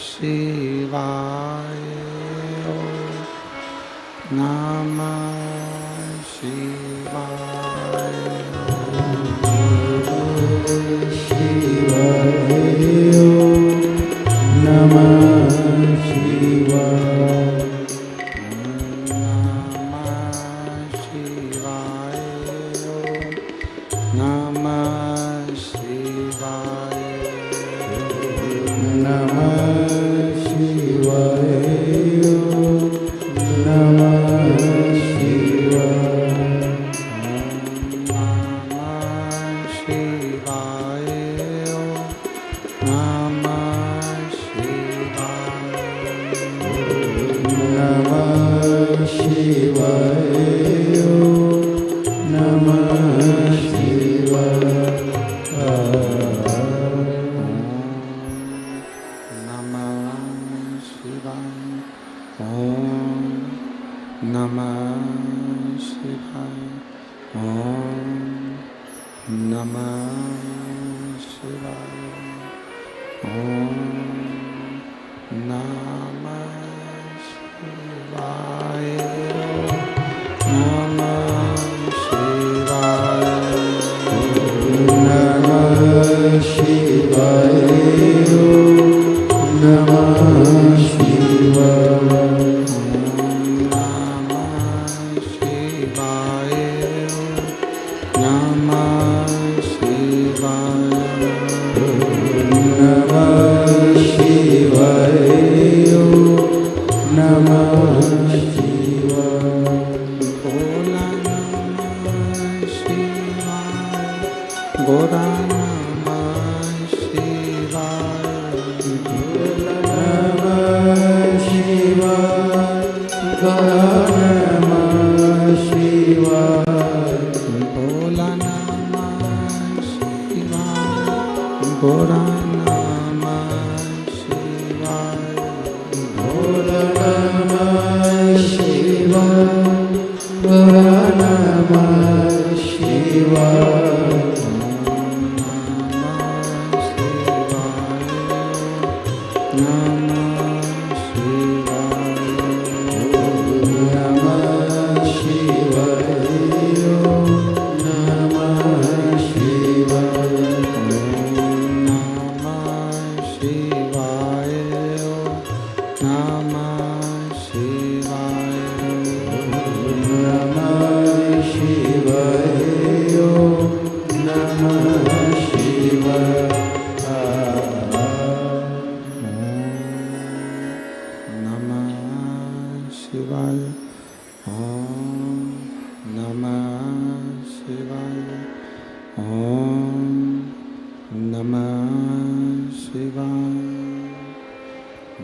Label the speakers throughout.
Speaker 1: शिवाय ओम नमः शिवाय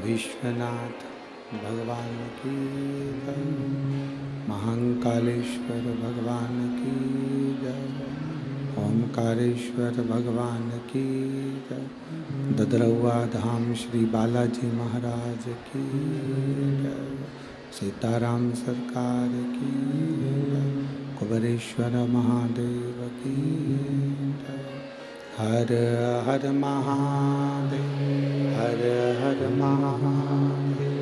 Speaker 1: विश्वनाथ भगवान की जय, महाकालेश्वर भगवान की जय, ओमकारेश्वर भगवान की जय, ददरौआ धाम श्री बालाजी महाराज की जय, सीताराम सरकार की जय, कुबेरेश्वर महादेव की जय। हर हर महादेव, हर हर महादेव,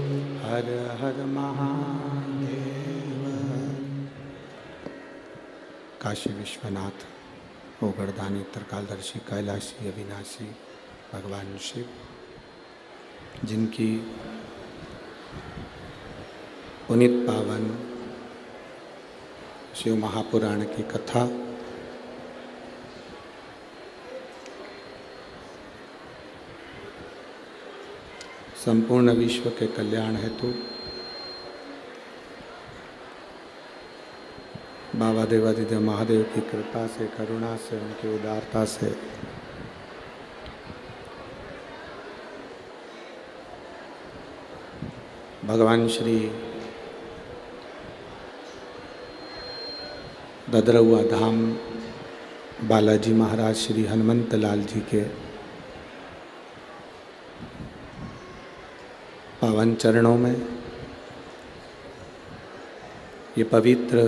Speaker 1: हर हर महादेव। काशी विश्वनाथ ओगरदानी त्रिकालदर्शी कैलाशी अविनाशी भगवान शिव, जिनकी पुनीत पावन शिव महापुराण की कथा संपूर्ण विश्व के कल्याण हेतु बाबा देवादिदेव महादेव की कृपा से, करुणा से, उनकी उदारता से भगवान श्री ददरौआ धाम बालाजी महाराज श्री हनुमंत लाल जी के पावन चरणों में ये पवित्र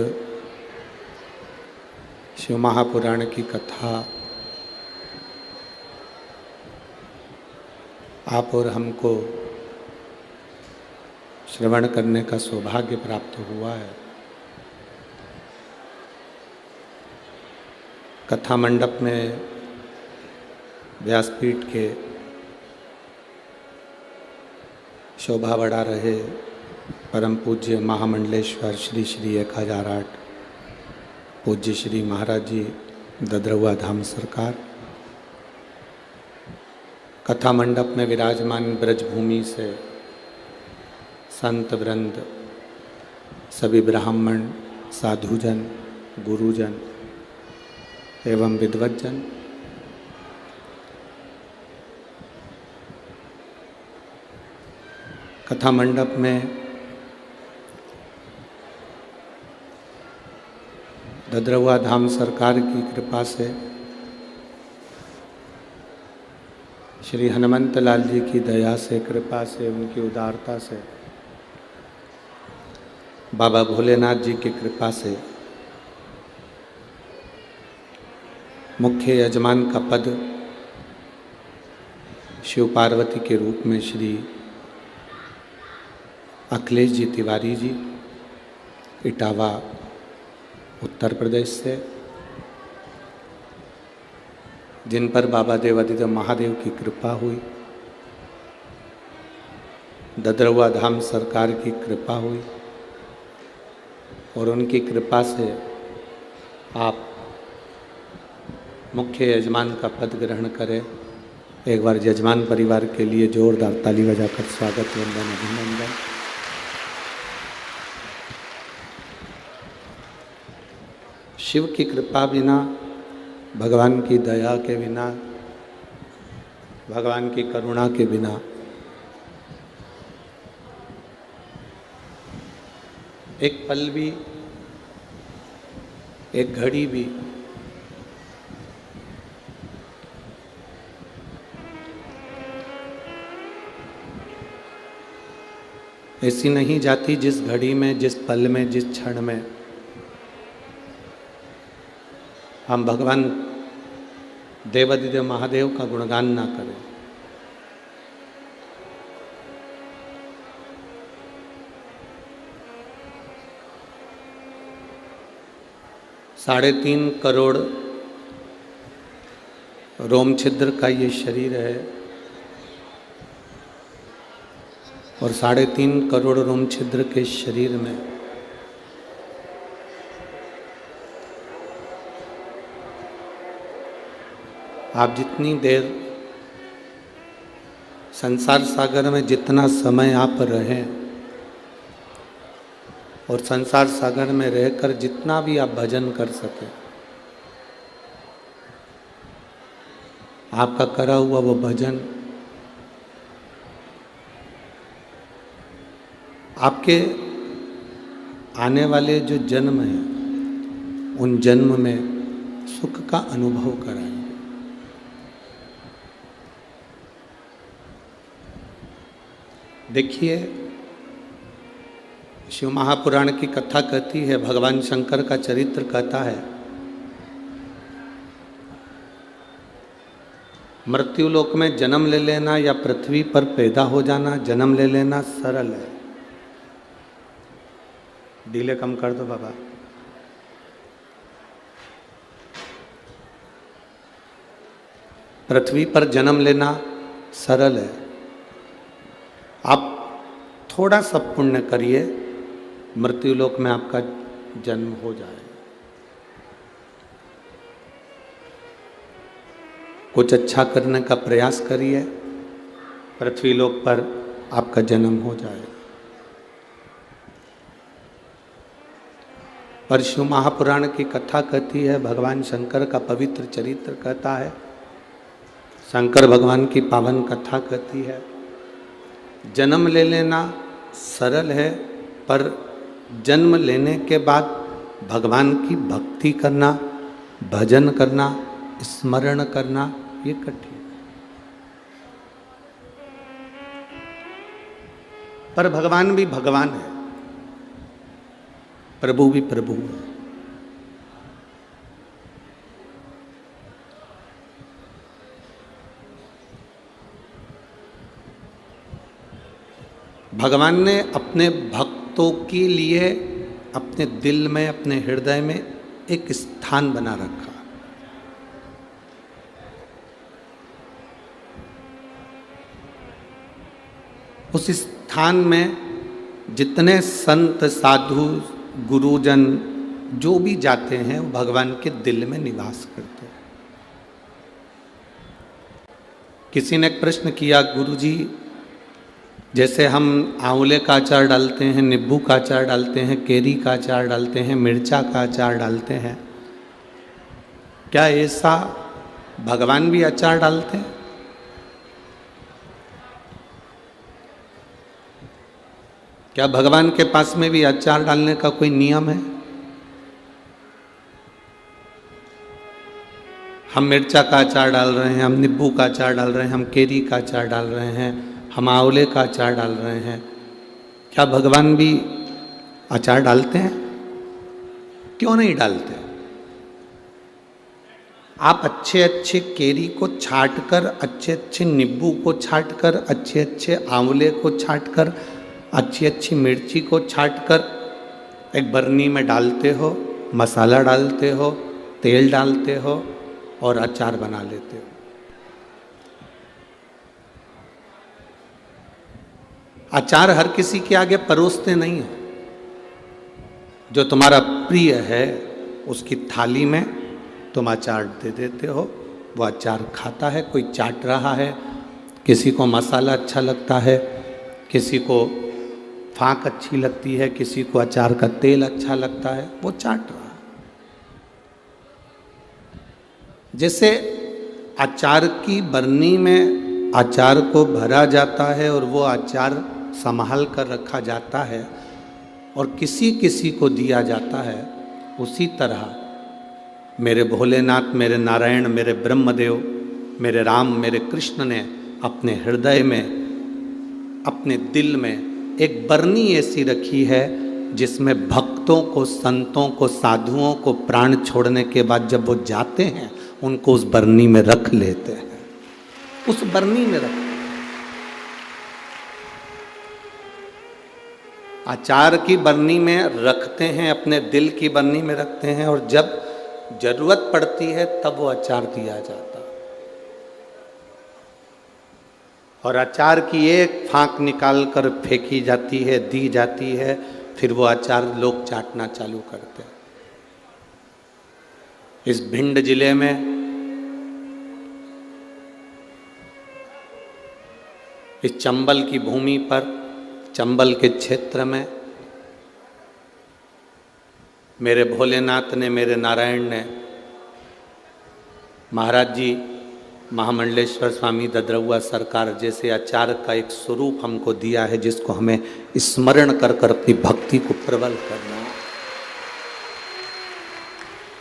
Speaker 1: शिव महापुराण की कथा आप और हमको श्रवण करने का सौभाग्य प्राप्त हुआ है। कथा मंडप में व्यासपीठ के शोभा बढ़ा रहे परम पूज्य महामंडलेश्वर श्री श्री 1008 पूज्य श्री महाराज जी ददरवा धाम सरकार, कथा मंडप में विराजमान ब्रजभूमि से संत वृंद, सभी ब्राह्मण, साधुजन, गुरुजन एवं विद्वज्जन, कथा मंडप में ददरवा धाम सरकार की कृपा से, श्री हनुमंत लाल जी की दया से, कृपा से, उनकी उदारता से, बाबा भोलेनाथ जी की कृपा से मुख्य यजमान का पद शिव पार्वती के रूप में श्री अखिलेश जी तिवारी जी, इटावा उत्तर प्रदेश से, जिन पर बाबा देवादिदेव महादेव की कृपा हुई, ददरवा धाम सरकार की कृपा हुई और उनकी कृपा से आप मुख्य यजमान का पद ग्रहण करें। एक बार यजमान परिवार के लिए जोरदार ताली बजाकर स्वागत, वंदन, अभिनंदन। शिव की कृपा बिना, भगवान की दया के बिना, भगवान की करुणा के बिना एक पल भी, एक घड़ी भी ऐसी नहीं जाती जिस घड़ी में, जिस पल में, जिस क्षण में हम भगवान देवादिदेव महादेव का गुणगान ना करें। साढ़े 3 करोड़ रोम छिद्र का ये शरीर है और 3.5 करोड़ रोम छिद्र के शरीर में आप जितनी देर संसार सागर में, जितना समय आप रहें और संसार सागर में रहकर जितना भी आप भजन कर सकें, आपका करा हुआ वो भजन आपके आने वाले जो जन्म हैं उन जन्म में सुख का अनुभव कराएंगे। देखिए, शिव महापुराण की कथा कहती है, भगवान शंकर का चरित्र कहता है, मृत्युलोक में जन्म ले लेना या पृथ्वी पर पैदा हो जाना, जन्म ले लेना सरल है। डीले कम कर दो बाबा। पृथ्वी पर जन्म लेना सरल है। आप थोड़ा सा पुण्य करिए, मृत्युलोक में आपका जन्म हो जाए। कुछ अच्छा करने का प्रयास करिए, पृथ्वीलोक पर आपका जन्म हो जाए। पर शिव महापुराण की कथा कहती है, भगवान शंकर का पवित्र चरित्र कहता है, शंकर भगवान की पावन कथा कहती है, जन्म ले लेना सरल है, पर जन्म लेने के बाद भगवान की भक्ति करना, भजन करना, स्मरण करना, ये कठिन। पर भगवान भी भगवान है, प्रभु भी प्रभु है। भगवान ने अपने भक्तों के लिए अपने दिल में, अपने हृदय में एक स्थान बना रखा। उस स्थान में जितने संत, साधु, गुरुजन जो भी जाते हैं वो भगवान के दिल में निवास करते हैं। किसी ने एक प्रश्न किया, गुरुजी जैसे हम आंवले का अचार डालते हैं, नींबू का अचार डालते हैं, केरी का अचार डालते हैं, मिर्चा का अचार डालते हैं, क्या ऐसा भगवान भी अचार डालते हैं? क्या भगवान के पास में भी अचार डालने का कोई नियम है? हम मिर्चा का अचार डाल रहे हैं, हम नींबू का अचार डाल रहे हैं, हम केरी का अचार डाल रहे हैं, हम आंवले का अचार डाल रहे हैं, क्या भगवान भी अचार डालते हैं? क्यों नहीं डालते? आप अच्छे अच्छे केरी को छाट कर, अच्छे अच्छे नींबू को छाट कर, अच्छे अच्छे आंवले को छाट कर, अच्छी अच्छी मिर्ची को छाट कर एक बरनी में डालते हो, मसाला डालते हो, तेल डालते हो और अचार बना लेते हो। अचार हर किसी के आगे परोसते नहीं हो। जो तुम्हारा प्रिय है उसकी थाली में तुम अचार दे देते हो, वो अचार खाता है। कोई चाट रहा है, किसी को मसाला अच्छा लगता है, किसी को फाँक अच्छी लगती है, किसी को अचार का तेल अच्छा लगता है, वो चाट रहा है। जैसे अचार की बरनी में अचार को भरा जाता है और वो अचार संभाल कर रखा जाता है और किसी किसी को दिया जाता है, उसी तरह मेरे भोलेनाथ, मेरे नारायण, मेरे ब्रह्मदेव, मेरे राम, मेरे कृष्ण ने अपने हृदय में, अपने दिल में एक बरनी ऐसी रखी है जिसमें भक्तों को, संतों को, साधुओं को प्राण छोड़ने के बाद जब वो जाते हैं उनको उस बरनी में रख लेते हैं। उस बरनी में रख, अचार की बरनी में रखते हैं, अपने दिल की बरनी में रखते हैं और जब जरूरत पड़ती है तब वो अचार दिया जाता। और अचार की एक फाँक निकाल कर फेंकी जाती है, दी जाती है, फिर वो अचार लोग चाटना चालू करते हैं। इस भिंड जिले में इस चंबल की भूमि पर, चंबल के क्षेत्र में मेरे भोलेनाथ ने, मेरे नारायण ने, महाराज जी महामंडलेश्वर स्वामी ददरउआ सरकार जैसे आचार्य का एक स्वरूप हमको दिया है, जिसको हमें स्मरण कर कर अपनी भक्ति को प्रबल करना।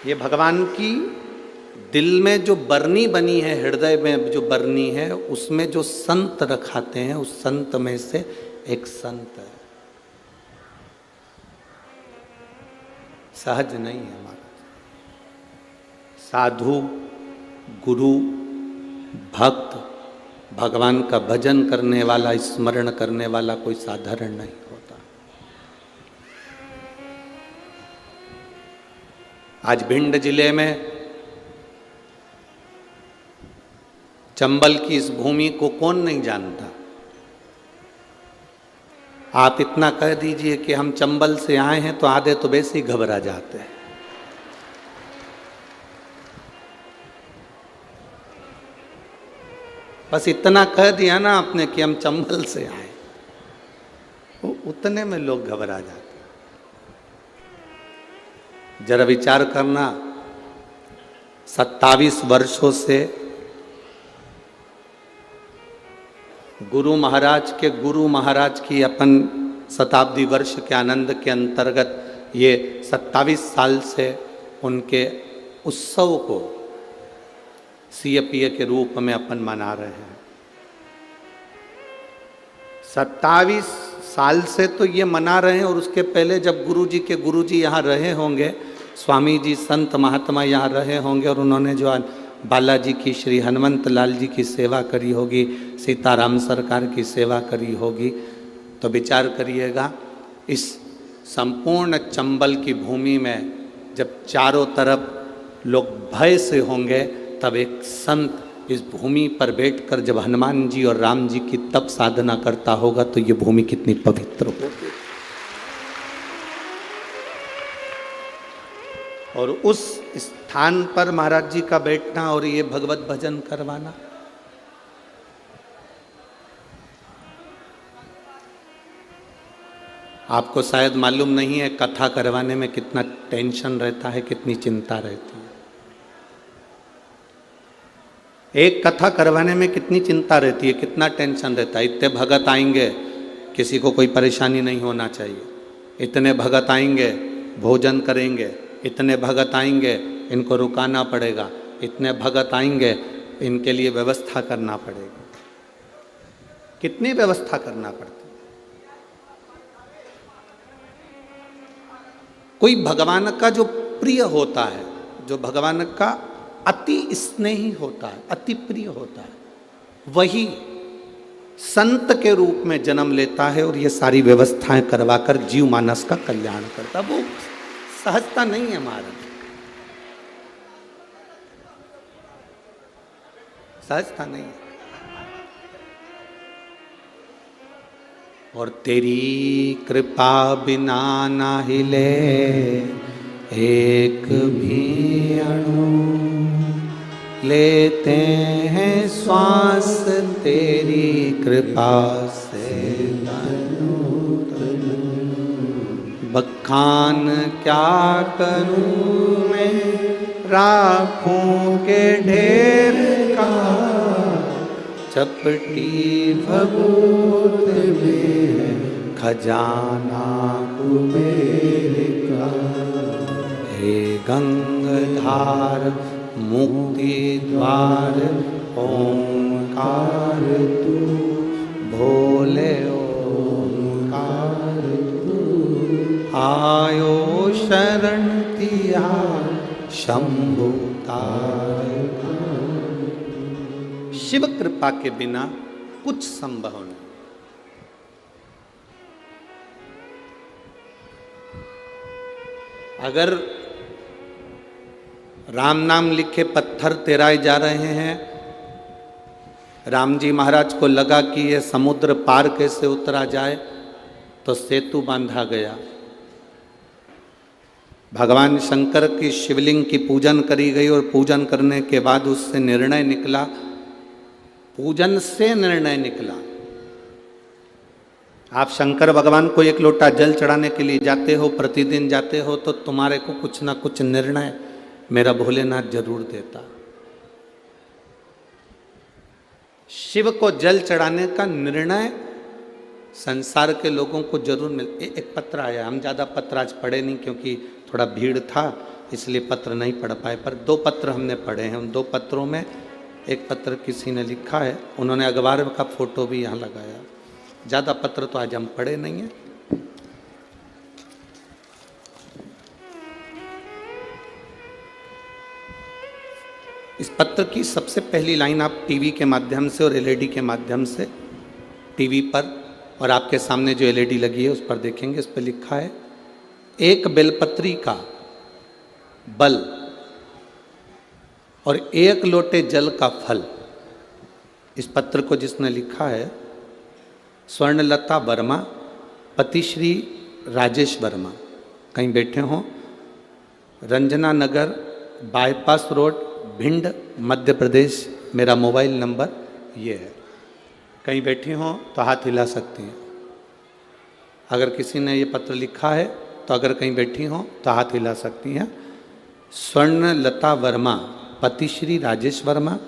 Speaker 1: ये भगवान की दिल में जो बरनी बनी है, हृदय में जो बरनी है, उसमें जो संत रखाते हैं, उस संत में से एक संत है। सहज नहीं है हमारा। साधु, गुरु, भक्त, भगवान का भजन करने वाला, स्मरण करने वाला कोई साधारण नहीं होता। आज भिंड जिले में चंबल की इस भूमि को कौन नहीं जानता। आप इतना कह दीजिए कि हम चंबल से आए हैं तो आधे तो वैसे ही घबरा जाते हैं। बस इतना कह दिया ना आपने कि हम चंबल से आए, उतने में लोग घबरा जाते। जरा विचार करना, 27 वर्षों से गुरु महाराज की अपन शताब्दी वर्ष के आनंद के अंतर्गत ये 27 साल से उनके उत्सव को सीएपीए के रूप में अपन मना रहे हैं। 27 साल से तो ये मना रहे हैं, और उसके पहले जब गुरुजी यहाँ रहे होंगे, स्वामी जी, संत महात्मा यहाँ रहे होंगे और उन्होंने जो बालाजी की, श्री हनुमंत लाल जी की सेवा करी होगी, सीताराम सरकार की सेवा करी होगी, तो विचार करिएगा, इस संपूर्ण चंबल की भूमि में जब चारों तरफ लोग भय से होंगे, तब एक संत इस भूमि पर बैठकर जब हनुमान जी और राम जी की तप साधना करता होगा तो ये भूमि कितनी पवित्र होगी। और उस स्थान पर महाराज जी का बैठना और ये भगवत भजन करवाना, आपको शायद मालूम नहीं है कथा करवाने में कितना टेंशन रहता है, कितनी चिंता रहती है। एक कथा करवाने में कितनी चिंता रहती है, कितना टेंशन रहता है। इतने भगत आएंगे, किसी को कोई परेशानी नहीं होना चाहिए। इतने भगत आएंगे, भोजन करेंगे। इतने भगत आएंगे, इनको रुकाना पड़ेगा। इतने भगत आएंगे, इनके लिए व्यवस्था करना पड़ेगा। कितनी व्यवस्था करना पड़ती है। कोई भगवान का जो प्रिय होता है, जो भगवान का अति स्नेही होता है, अति प्रिय होता है, वही संत के रूप में जन्म लेता है और ये सारी व्यवस्थाएं करवाकर जीव मानस का कल्याण करता। वो सहजता नहीं है महाराज, सहजता नहीं है। और तेरी कृपा बिना ना हिले एक भी अणु, लेते हैं श्वास तेरी कृपा से तनु तनु। बखान क्या करूं मैं राखों के ढेर का, चपटी भभूत में खजाना कुबेर का। हे गंगाधार मुक्ति द्वार ओंकार तू, भोले ओंकार तू। आयो शरण तिया शंभु तारका। शिव कृपा के बिना कुछ संभव नहीं। अगर राम नाम लिखे पत्थर तेराए जा रहे हैं, राम जी महाराज को लगा कि ये समुद्र पार कैसे उतरा जाए, तो सेतु बांधा गया। भगवान शंकर की शिवलिंग की पूजन करी गई और पूजन करने के बाद उससे निर्णय निकला, पूजन से निर्णय निकला। आप शंकर भगवान को एक लोटा जल चढ़ाने के लिए जाते हो, प्रतिदिन जाते हो, तो तुम्हारे को कुछ ना कुछ निर्णय मेरा भोलेनाथ जरूर देता। शिव को जल चढ़ाने का निर्णय संसार के लोगों को जरूर मिल। एक पत्र आया, हम ज़्यादा पत्र आज पढ़े नहीं क्योंकि थोड़ा भीड़ था, इसलिए पत्र नहीं पढ़ पाए, पर 2 पत्र हमने पढ़े हैं। उन 2 पत्रों में एक पत्र किसी ने लिखा है, उन्होंने अखबार का फोटो भी यहाँ लगाया। ज़्यादा पत्र तो आज हम पढ़े नहीं हैं। इस पत्र की सबसे पहली लाइन आप टीवी के माध्यम से और एलईडी के माध्यम से, टीवी पर और आपके सामने जो एलईडी लगी है उस पर देखेंगे। इस पर लिखा है, एक बेलपत्री का बल और 1 लोटे जल का फल। इस पत्र को जिसने लिखा है स्वर्णलता वर्मा, पति श्री राजेश वर्मा, कहीं बैठे हों, रंजना नगर, बाईपास रोड, भिंड, मध्य प्रदेश। मेरा मोबाइल नंबर ये है। कहीं बैठी हों तो हाथ हिला सकती हैं। अगर किसी ने ये पत्र लिखा है तो अगर कहीं बैठी हों तो हाथ हिला सकती हैं। स्वर्णलता वर्मा, पति श्री राजेश वर्मा,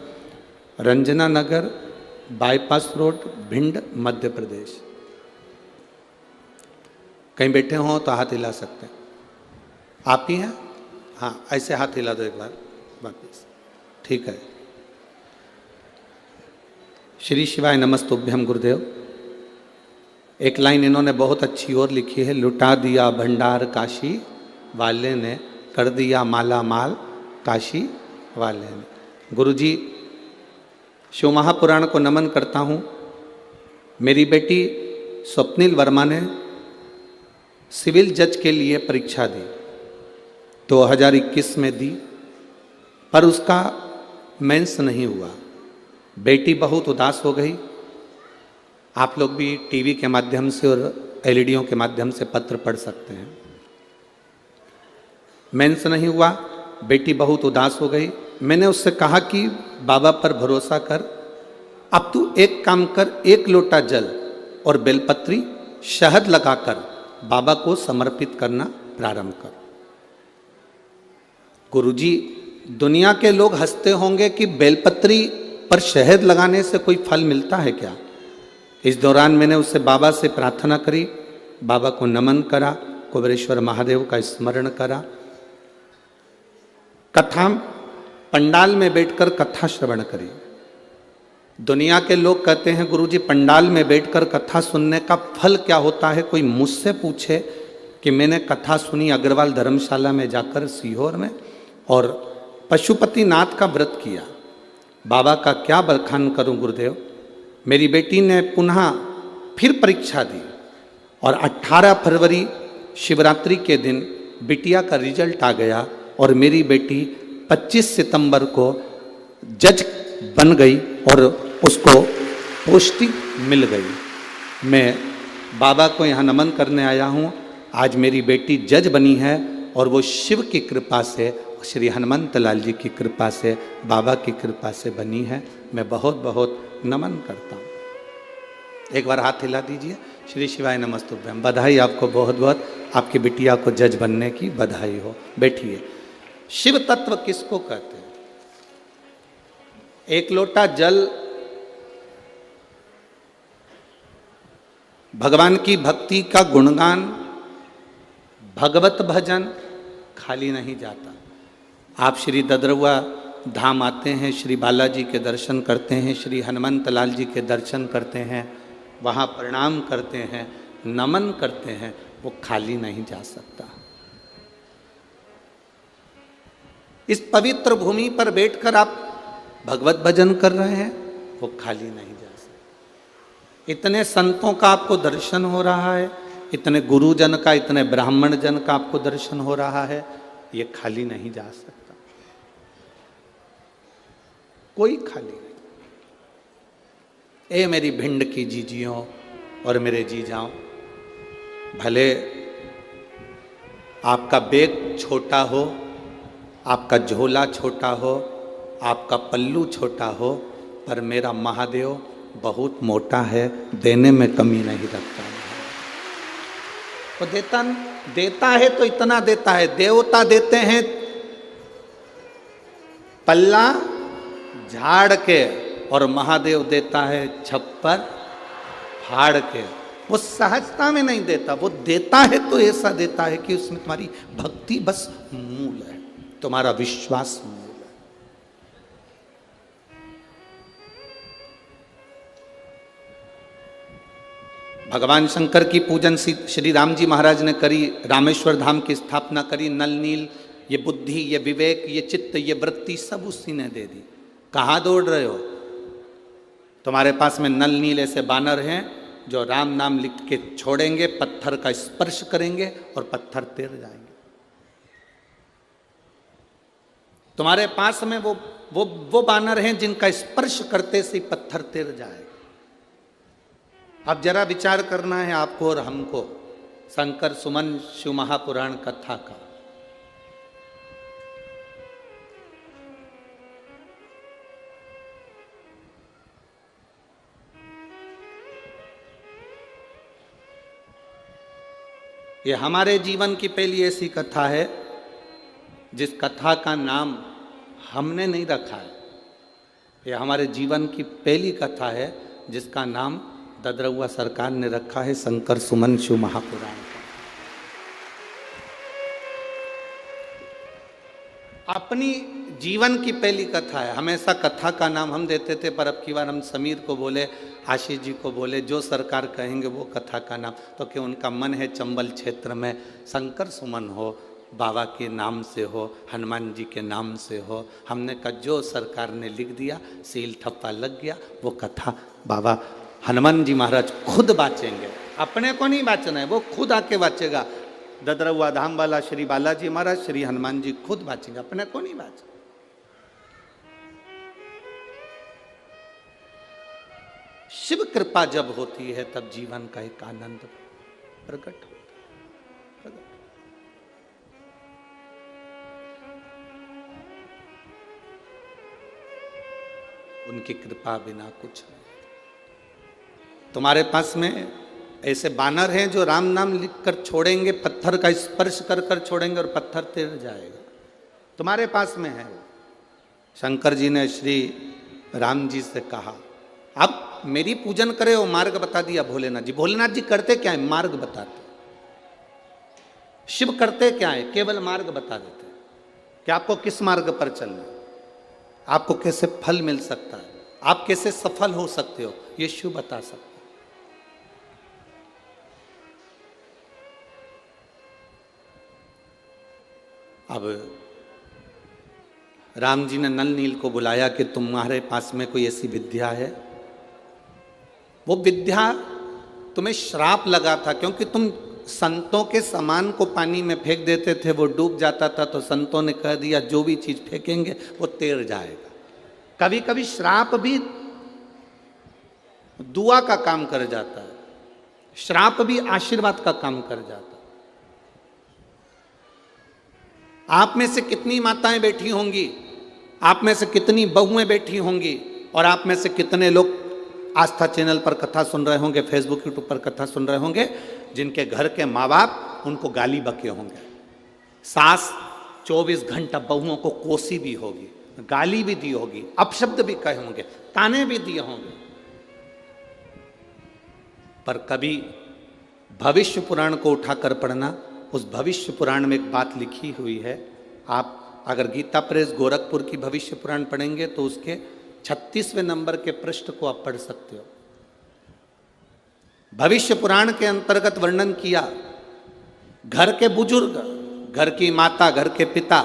Speaker 1: रंजना नगर, बाईपास रोड, भिंड, मध्य प्रदेश। कहीं बैठे हों तो हाथ हिला सकते हैं। आप ही हैं? हाँ, ऐसे हाथ हिला दो एक बार वापिस। ठीक है। श्री शिवाय नमस्तुभ्यम गुरुदेव। एक लाइन इन्होंने बहुत अच्छी और लिखी है, लुटा दिया भंडार काशी वाले ने, कर दिया माला माल काशी वाले ने। गुरुजी, शिव महापुराण को नमन करता हूँ। मेरी बेटी स्वप्निल वर्मा ने सिविल जज के लिए परीक्षा दी, 2021 में दी, पर उसका मेंस नहीं हुआ। बेटी बहुत उदास हो गई। आप लोग भी टीवी के माध्यम से और एलईडीओं के माध्यम से पत्र पढ़ सकते हैं। मेंस नहीं हुआ, बेटी बहुत उदास हो गई। मैंने उससे कहा कि बाबा पर भरोसा कर, अब तू एक काम कर, 1 लोटा जल और बेलपत्री शहद लगाकर बाबा को समर्पित करना प्रारंभ कर। गुरुजी, दुनिया के लोग हंसते होंगे कि बेलपत्री पर शहद लगाने से कोई फल मिलता है क्या? इस दौरान मैंने उससे बाबा से प्रार्थना करी, बाबा को नमन करा, कुबेरेश्वर महादेव का स्मरण करा। कथा पंडाल में बैठकर कथा श्रवण करी। दुनिया के लोग कहते हैं गुरुजी पंडाल में बैठकर कथा सुनने का फल क्या होता है? कोई मुझसे पूछे कि मैंने कथा सुनी अग्रवाल धर्मशाला में जाकर सीहोर में, और पशुपतिनाथ का व्रत किया, बाबा का क्या बखान करूं गुरुदेव। मेरी बेटी ने पुनः फिर परीक्षा दी और 18 फरवरी शिवरात्रि के दिन बिटिया का रिजल्ट आ गया और मेरी बेटी 25 सितंबर को जज बन गई और उसको पोस्टिंग मिल गई। मैं बाबा को यहाँ नमन करने आया हूँ। आज मेरी बेटी जज बनी है और वो शिव की कृपा से, श्री हनुमंत लाल जी की कृपा से, बाबा की कृपा से बनी है। मैं बहुत बहुत नमन करता हूँ। एक बार हाथ हिला दीजिए। श्री शिवाय नमस्तुभ्यम। बधाई आपको बहुत बहुत, आपकी बिटिया को जज बनने की बधाई हो। बैठिए। शिव तत्व किसको कहते हैं? 1 लोटा जल भगवान की भक्ति का गुणगान, भगवत भजन खाली नहीं जाता। आप श्री ददरुआ धाम आते हैं, श्री बालाजी के दर्शन करते हैं, श्री हनुमंत लाल जी के दर्शन करते हैं, वहाँ प्रणाम करते हैं, नमन करते हैं, वो खाली नहीं जा सकता। इस पवित्र भूमि पर बैठकर आप भगवत भजन कर रहे हैं, वो खाली नहीं जा सकता। इतने संतों का आपको दर्शन हो रहा है, इतने गुरुजन का, इतने ब्राह्मण जन का आपको दर्शन हो रहा है, ये खाली नहीं जा सकता। कोई खाली नहीं। ए मेरी भिंड की जीजियों और मेरे जीजाओं, भले आपका बैग छोटा हो, आपका झोला छोटा हो, आपका पल्लू छोटा हो, पर मेरा महादेव बहुत मोटा है, देने में कमी नहीं रखता। वो देता है तो इतना देता है। देवता देते हैं पल्ला झाड़ के, और महादेव देता है छप्पर फाड़ के। वो सहजता में नहीं देता, वो देता है तो ऐसा देता है कि उसमें तुम्हारी भक्ति बस मूल है, तुम्हारा विश्वास मूल है। भगवान शंकर की पूजन श्री राम जी महाराज ने करी, रामेश्वर धाम की स्थापना करी। नल नील, ये बुद्धि, ये विवेक, ये चित्त, ये वृत्ति सब उसी ने दे दी। कहाँ दौड़ रहे हो? तुम्हारे पास में नल नील ऐसे बानर हैं जो राम नाम लिख के छोड़ेंगे, पत्थर का स्पर्श करेंगे और पत्थर तैर जाएंगे। तुम्हारे पास में वो बानर हैं जिनका स्पर्श करते से पत्थर तैर जाए। अब जरा विचार करना है आपको और हमको शंकर सुमन शिव महापुराण कथा का। ये हमारे जीवन की पहली ऐसी कथा है जिस कथा का नाम हमने नहीं रखा है। ये हमारे जीवन की पहली कथा है जिसका नाम ददरुआ सरकार ने रखा है, शंकर सुमन शिव महापुराण। अपनी जीवन की पहली कथा है। हमेशा कथा का नाम हम देते थे, पर अब की बार हम समीर को बोले, आशीष जी को बोले, जो सरकार कहेंगे वो कथा का नाम। तो कि उनका मन है चंबल क्षेत्र में शंकर सुमन हो, बाबा के नाम से हो, हनुमान जी के नाम से हो। हमने कहा जो सरकार ने लिख दिया, सील ठप्पा लग गया, वो कथा बाबा हनुमान जी महाराज खुद बाँचेंगे। अपने को नहीं वाचना है, वो खुद आके वाचेगा। ददरउआ धाम वाला श्री बालाजी महाराज, श्री हनुमान जी खुद वाचेंगे, अपने को नहीं वाचेगा। शिव कृपा जब होती है तब जीवन का एक आनंद प्रकट होता है। उनकी कृपा बिना कुछ नहीं। तुम्हारे पास में ऐसे बानर हैं जो राम नाम लिखकर छोड़ेंगे, पत्थर का स्पर्श कर कर छोड़ेंगे और पत्थर तैर जाएगा। तुम्हारे पास में है वो। शंकर जी ने श्री राम जी से कहा, अब मेरी पूजन करे, वो मार्ग बता दिया भोलेनाथ जी। भोलेनाथ जी करते क्या है? मार्ग बताते। शिव करते क्या है? केवल मार्ग बता देते कि आपको किस मार्ग पर चलना है, आपको कैसे फल मिल सकता है, आप कैसे सफल हो सकते हो, ये शिव बता सकते। अब राम जी ने नल नील को बुलाया कि तुम्हारे पास में कोई ऐसी विद्या है। वो विद्या तुम्हें श्राप लगा था, क्योंकि तुम संतों के सामान को पानी में फेंक देते थे, वो डूब जाता था, तो संतों ने कह दिया जो भी चीज फेंकेंगे वो तैर जाएगा। कभी कभी श्राप भी दुआ का काम कर जाता है, श्राप भी आशीर्वाद का काम कर जाता है। आप में से कितनी माताएं बैठी होंगी, आप में से कितनी बहुएं बैठी होंगी, और आप में से कितने लोग आस्था चैनल पर कथा सुन रहे होंगे, फेसबुक यूट्यूब पर कथा सुन रहे होंगे, जिनके घर के माँ बाप उनको गाली बके होंगे। सास 24 घंटा बहुओं को कोसी भी होगी, गाली भी दी होगी, अपशब्द भी कहे होंगे, ताने भी दिए होंगे। पर कभी भविष्य पुराण को उठाकर पढ़ना, उस भविष्य पुराण में एक बात लिखी हुई है। आप अगर गीता प्रेस गोरखपुर की भविष्य पुराण पढ़ेंगे तो उसके 36वें नंबर के पृष्ठ को आप पढ़ सकते हो। भविष्य पुराण के अंतर्गत वर्णन किया, घर के बुजुर्ग, घर की माता, घर के पिता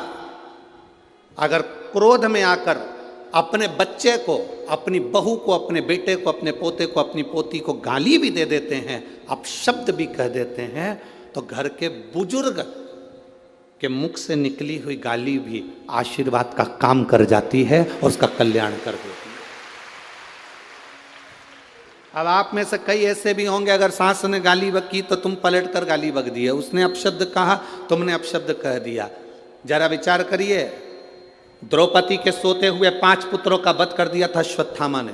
Speaker 1: अगर क्रोध में आकर अपने बच्चे को, अपनी बहू को, अपने बेटे को, अपने पोते को, अपनी पोती को गाली भी दे देते हैं, अपशब्द भी कह देते हैं, तो घर के बुजुर्ग के मुख से निकली हुई गाली भी आशीर्वाद का काम कर जाती है और उसका कल्याण कर देती है। अब आप में से कई ऐसे भी होंगे, अगर सास ने गाली बकी तो तुम पलट कर गाली बक दिए, उसने अपशब्द कहा, तुमने अपशब्द कह दिया। जरा विचार करिए, द्रौपदी के सोते हुए 5 पुत्रों का वध कर दिया था अश्वत्थामा ने,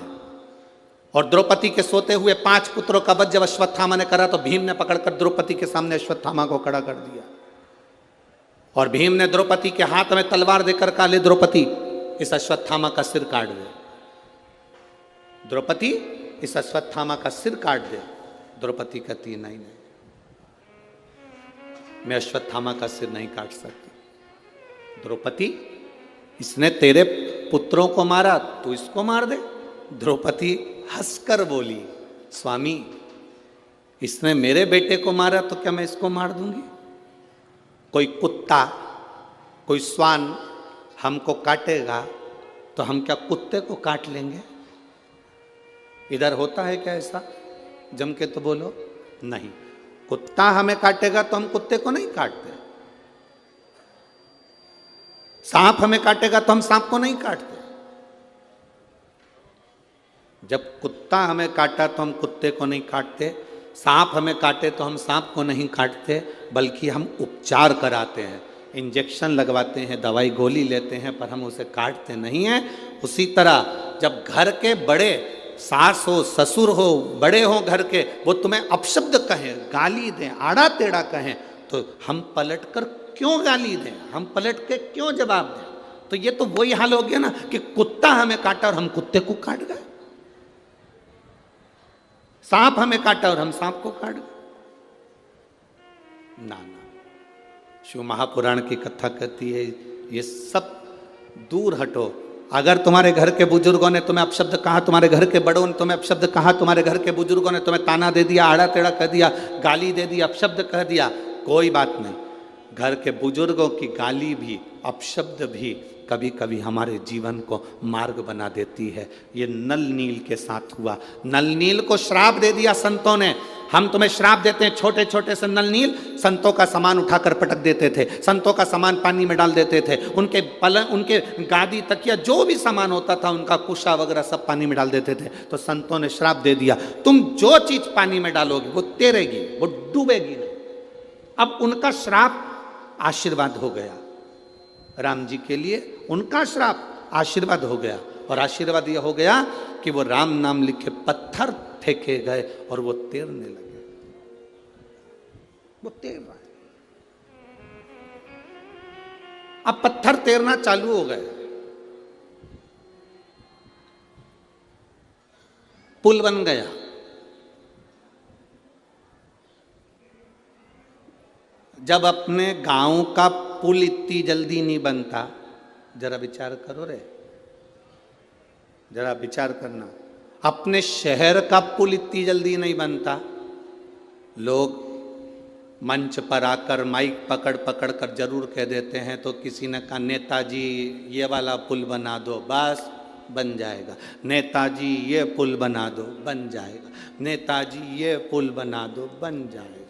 Speaker 1: और द्रौपदी के सोते हुए 5 पुत्रों का वध जब अश्वत्थामा ने करा तो भीम ने पकड़कर द्रौपदी के सामने अश्वत्थामा को खड़ा कर दिया, और भीम ने द्रौपदी के हाथ में तलवार देकर कहा, ले द्रौपदी इस अश्वत्थामा का सिर काट दे। द्रौपदी इस अश्वत्थामा का सिर काट दे। द्रौपदी कहती नहीं नहीं, मैं अश्वत्थामा का सिर नहीं काट सकती। द्रौपदी, इसने तेरे पुत्रों को मारा, तू इसको मार दे। द्रौपदी हंसकर बोली, स्वामी इसने मेरे बेटे को मारा तो क्या मैं इसको मार दूंगी? कोई कुत्ता, कोई श्वान हमको काटेगा तो हम क्या कुत्ते को काट लेंगे? इधर होता है क्या ऐसा? जम के तो बोलो। नहीं, कुत्ता हमें काटेगा तो हम कुत्ते को नहीं काटते, सांप हमें काटेगा तो हम सांप को नहीं काटते। जब कुत्ता हमें काटा तो हम कुत्ते को नहीं काटते, सांप हमें काटे तो हम सांप को नहीं काटते, बल्कि हम उपचार कराते हैं, इंजेक्शन लगवाते हैं, दवाई गोली लेते हैं, पर हम उसे काटते नहीं हैं। उसी तरह जब घर के बड़े, सास हो, ससुर हो, बड़े हो घर के, वो तुम्हें अपशब्द कहें, गाली दें, आड़ा टेढ़ा कहें, तो हम पलटकर क्यों गाली दें, हम पलट के क्यों जवाब दें? तो ये तो वही हाल हो गया ना कि कुत्ता हमें काटा और हम कुत्ते को काट गए, सांप हमें काटा और हम सांप को काट गए। ना ना, शिव महापुराण की कथा कहती है ये सब दूर हटो। अगर तुम्हारे घर के बुजुर्गों ने तुम्हें अपशब्द कहा, तुम्हारे घर के बड़ों ने तुम्हें अपशब्द कहा, तुम्हारे घर के बुजुर्गों ने तुम्हें ताना दे दिया, आड़ा टेढ़ा कह दिया, गाली दे दी, अपशब्द कह दिया, कोई बात नहीं। घर के बुजुर्गों की गाली भी, अपशब्द भी कभी कभी हमारे जीवन को मार्ग बना देती है। ये नल नील के साथ हुआ। नल नील को श्राप दे दिया संतों ने हम तुम्हें श्राप देते हैं। छोटे छोटे से नल नील संतों का सामान उठाकर पटक देते थे, संतों का सामान पानी में डाल देते थे, उनके पलंग, उनके गादी, तकिया, जो भी सामान होता था, उनका कुशा वगैरह सब पानी में डाल देते थे। तो संतों ने श्राप दे दिया, तुम जो चीज पानी में डालोगे वो तैरेगी, वो डूबेगी नहीं। अब उनका श्राप आशीर्वाद हो गया राम जी के लिए, उनका श्राप आशीर्वाद हो गया। और आशीर्वाद यह हो गया कि वो राम नाम लिखे पत्थर फेंके गए और वो तैरने लगे। वो तैर रहा है। अब पत्थर तैरना चालू हो गए, पुल बन गया। जब अपने गांव का पुल इतनी जल्दी नहीं बनता, जरा विचार करो रे, जरा विचार करना। अपने शहर का पुल इतनी जल्दी नहीं बनता। लोग मंच पर आकर माइक पकड़ पकड़ कर जरूर कह देते हैं। तो किसी ने कहा नेताजी ये वाला पुल बना दो, बस बन जाएगा। नेताजी ये पुल बना दो, बन जाएगा। नेताजी ये पुल बना दो, बन जाएगा।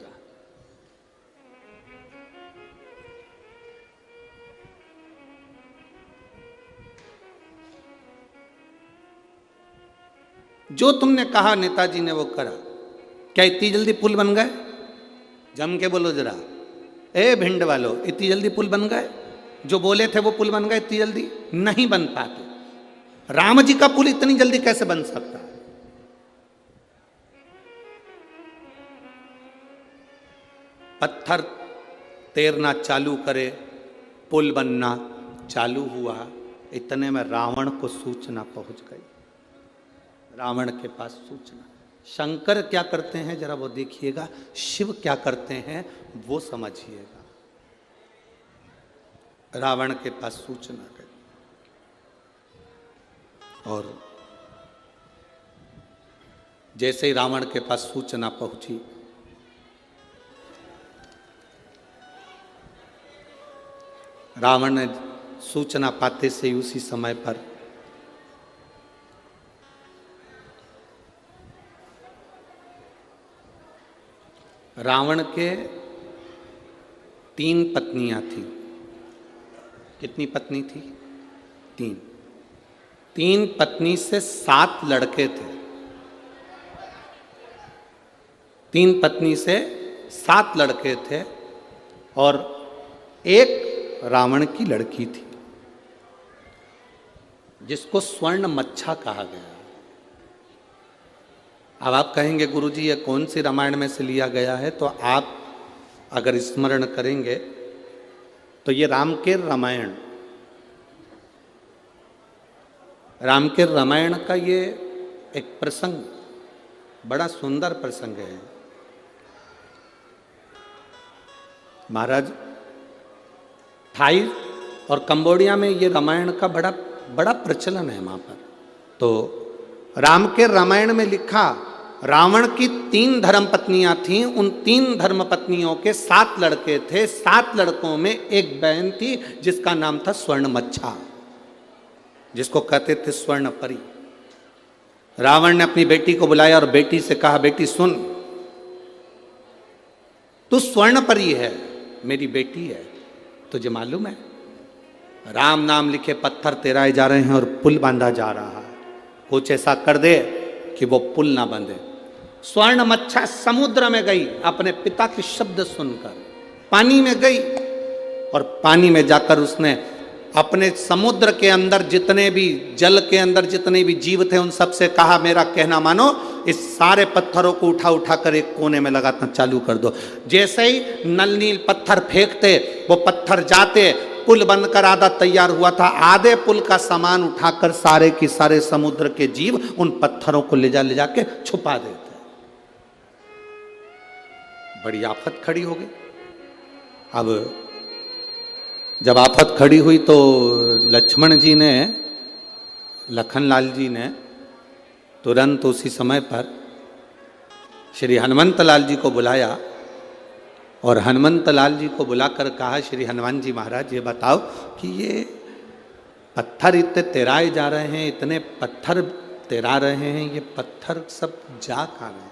Speaker 1: जो तुमने कहा नेताजी ने वो करा। क्या इतनी जल्दी पुल बन गए? जम के बोलो जरा, ए भिंड वालों, इतनी जल्दी पुल बन गए? जो बोले थे वो पुल बन गए इतनी जल्दी? नहीं बन पाते। राम जी का पुल इतनी जल्दी कैसे बन सकता है? पत्थर तैरना चालू करे, पुल बनना चालू हुआ। इतने में रावण को सूचना पहुंच गई। रावण के पास सूचना। शंकर क्या करते हैं जरा वो देखिएगा, शिव क्या करते हैं वो समझिएगा। रावण के पास सूचना गई और जैसे ही रावण के पास सूचना पहुंची, रावण ने सूचना पाते से उसी समय पर रावण के 3 पत्नियां थी। कितनी पत्नी थी? 3। 3 पत्नी से 7 लड़के थे। 3 पत्नी से 7 लड़के थे और एक रावण की लड़की थी जिसको स्वर्ण मच्छा कहा गया। अब आप कहेंगे गुरुजी ये कौन सी रामायण में से लिया गया है? तो आप अगर स्मरण करेंगे तो ये राम के रामायण, राम के रामायण का ये एक प्रसंग, बड़ा सुंदर प्रसंग है। महाराज, थाई और कंबोडिया में ये रामायण का बड़ा प्रचलन है वहां पर। तो राम के रामायण में लिखा, रावण की 3 धर्म पत्नियां थीं। उन 3 धर्म पत्नियों के 7 लड़के थे। 7 लड़कों में एक बहन थी जिसका नाम था स्वर्ण मच्छा, जिसको कहते थे स्वर्ण परी। रावण ने अपनी बेटी को बुलाया और बेटी से कहा, बेटी सुन, तू स्वर्ण परी है, मेरी बेटी है, तुझे मालूम है राम नाम लिखे पत्थर तैराए जा रहे हैं और पुल बांधा जा रहा है। कुछ ऐसा कर दे कि वो पुल ना बंधे। स्वर्ण मच्छा समुद्र में गई, अपने पिता के शब्द सुनकर पानी में गई और पानी में जाकर उसने अपने समुद्र के अंदर जितने भी, जल के अंदर जितने भी जीव थे उन सबसे कहा, मेरा कहना मानो, इस सारे पत्थरों को उठा उठा कर एक कोने में लगाना चालू कर दो। जैसे ही नल नील पत्थर फेंकते, वो पत्थर जाते, पुल बनकर आधा तैयार हुआ था। आधे पुल का सामान उठाकर सारे की सारे समुद्र के जीव उन पत्थरों को ले जा के छुपा देते। बड़ी आफत खड़ी हो गई। अब जब आफत खड़ी हुई तो लक्ष्मण जी ने, लखनलाल जी ने तुरंत उसी समय पर श्री हनुमंत लाल जी को बुलाया और हनुमंत लाल जी को बुलाकर कहा, श्री हनुमान जी महाराज ये बताओ कि ये पत्थर इतने तैराए जा रहे हैं, इतने पत्थर तैरा रहे हैं, ये पत्थर सब जा कहाँ रहे हैं?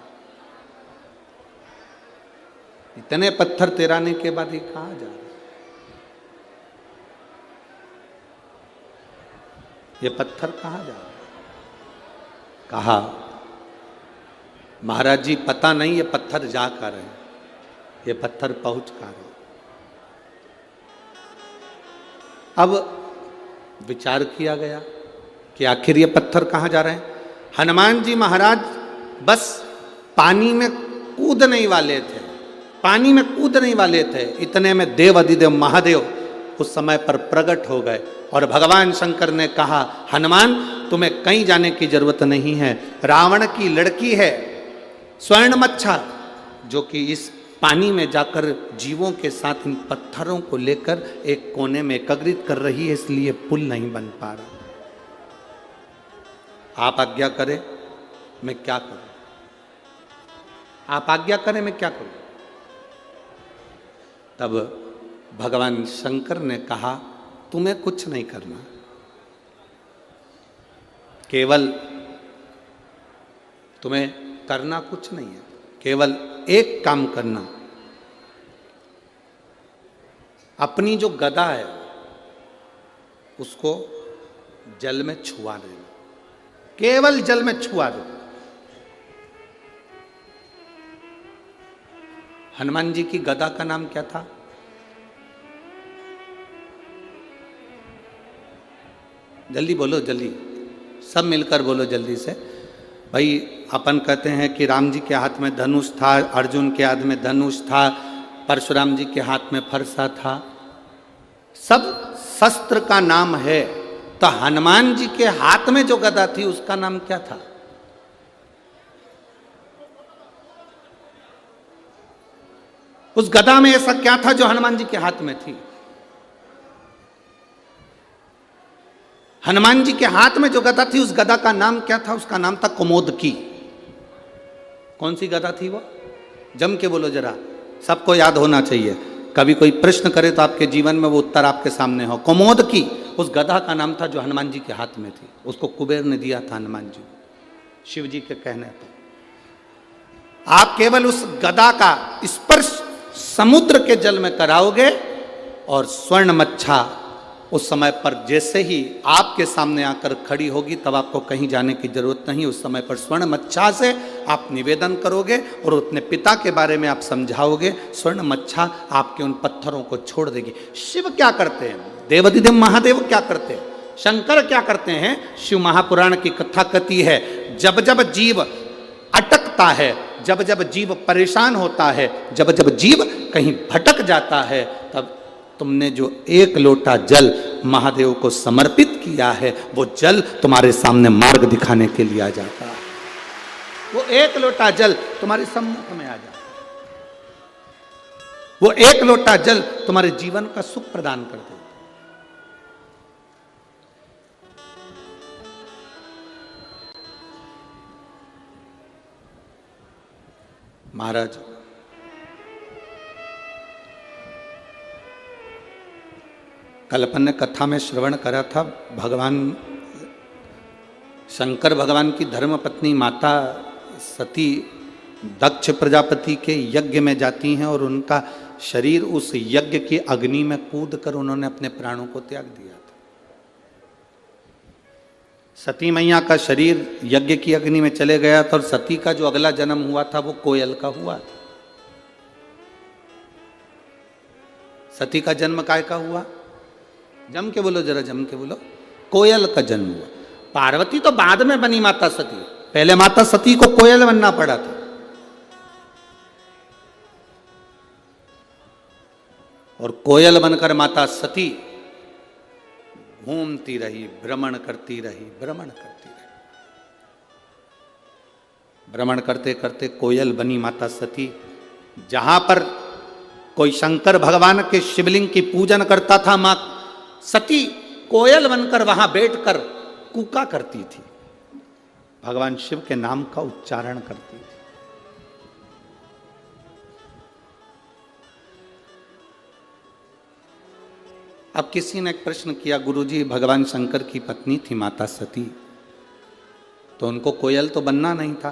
Speaker 1: इतने पत्थर तेराने के बाद ये कहाँ जा रहे? ये पत्थर कहाँ जा रहे? कहा महाराज जी पता नहीं ये पत्थर जा कर रहे हैं, ये पत्थर पहुंच कर रहे। अब विचार किया गया कि आखिर ये पत्थर कहाँ जा रहे हैं। हनुमान जी महाराज बस पानी में कूदने ही वाले थे, पानी में कूदने ही वाले थे, इतने में देव अधिदेव महादेव उस समय पर प्रकट हो गए और भगवान शंकर ने कहा हनुमान तुम्हें कहीं जाने की जरूरत नहीं है, रावण की लड़की है स्वर्णमच्छा जो कि इस पानी में जाकर जीवों के साथ इन पत्थरों को लेकर एक कोने में एकत्रित कर रही है, इसलिए पुल नहीं बन पा रहा। आप आज्ञा करें मैं क्या करूं, आप आज्ञा करें मैं क्या करूं। तब भगवान शंकर ने कहा तुम्हें कुछ नहीं करना, केवल तुम्हें करना कुछ नहीं है, केवल एक काम करना, अपनी जो गदा है उसको जल में छुआ देना, केवल जल में छुआ दो। हनुमान जी की गदा का नाम क्या था? जल्दी बोलो, जल्दी सब मिलकर बोलो जल्दी से। भाई अपन कहते हैं कि राम जी के हाथ में धनुष था, अर्जुन के हाथ में धनुष था, परशुराम जी के हाथ में फरसा था, सब शस्त्र का नाम है। तो हनुमान जी के हाथ में जो गदा थी उसका नाम क्या था? उस गदा में ऐसा क्या था जो हनुमान जी के हाथ में थी? हनुमान जी के हाथ में जो गदा थी उस गदा का नाम क्या था? उसका नाम था कुमोदकी। कौन सी गदा थी वो? जम के बोलो जरा, सबको याद होना चाहिए। कभी कोई प्रश्न करे तो आपके जीवन में वो उत्तर आपके सामने हो। कुमोदकी उस गदा का नाम था जो हनुमान जी के हाथ में थी। उसको कुबेर ने दिया था हनुमान जी, शिव जी के कहने पर। आप केवल उस गदा का स्पर्श समुद्र के जल में कराओगे और स्वर्ण मच्छा उस समय पर जैसे ही आपके सामने आकर खड़ी होगी तब आपको कहीं जाने की जरूरत नहीं। उस समय पर स्वर्ण मच्छा से आप निवेदन करोगे और अपने पिता के बारे में आप समझाओगे, स्वर्ण मच्छा आपके उन पत्थरों को छोड़ देगी। शिव क्या करते हैं? देवाधिदेव महादेव क्या करते हैं? शंकर क्या करते हैं? शिव महापुराण की कथा कहती है जब जब जीव अटकता है, जब जब जीव परेशान होता है, जब जब जीव कहीं भटक जाता है, तब तुमने जो एक लोटा जल महादेव को समर्पित किया है वो जल तुम्हारे सामने मार्ग दिखाने के लिए आ जाता है। वो एक लोटा जल तुम्हारे सम्मुख में आ जाता है। वो एक लोटा जल तुम्हारे जीवन का सुख प्रदान कर देता है। महाराज कल अपन ने कथा में श्रवण करा था, भगवान शंकर भगवान की धर्मपत्नी माता सती दक्ष प्रजापति के यज्ञ में जाती हैं और उनका शरीर उस यज्ञ की अग्नि में कूद कर उन्होंने अपने प्राणों को त्याग दिया था। सती मैया का शरीर यज्ञ की अग्नि में चले गया था और सती का जो अगला जन्म हुआ था वो कोयल का हुआ था। सती का जन्म काय का हुआ? जम के बोलो जरा, जम के बोलो। कोयल का जन्म हुआ। पार्वती तो बाद में बनी माता सती, पहले माता सती को कोयल बनना पड़ा था। और कोयल बनकर माता सती घूमती रही, भ्रमण करती रही, भ्रमण करती रही। भ्रमण करते करते कोयल बनी माता सती। जहां पर कोई शंकर भगवान के शिवलिंग की पूजन करता था, मां सती कोयल बनकर वहां बैठकर कूका करती थी, भगवान शिव के नाम का उच्चारण करती थी। अब किसी ने एक प्रश्न किया, गुरुजी भगवान शंकर की पत्नी थी माता सती, तो उनको कोयल तो बनना नहीं था,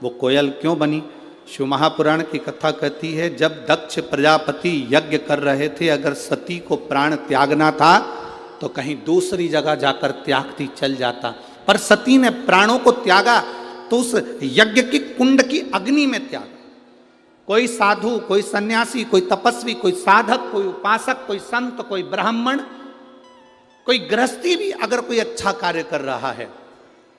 Speaker 1: वो कोयल क्यों बनी? शिव महापुराण की कथा कहती है, जब दक्ष प्रजापति यज्ञ कर रहे थे, अगर सती को प्राण त्यागना था तो कहीं दूसरी जगह जाकर त्यागती चल जाता, पर सती ने प्राणों को त्यागा तो उस यज्ञ की कुंड की अग्नि में त्यागा। कोई साधु, कोई सन्यासी, कोई तपस्वी, कोई साधक, कोई उपासक, कोई संत, कोई ब्राह्मण, कोई गृहस्थी भी अगर कोई अच्छा कार्य कर रहा है,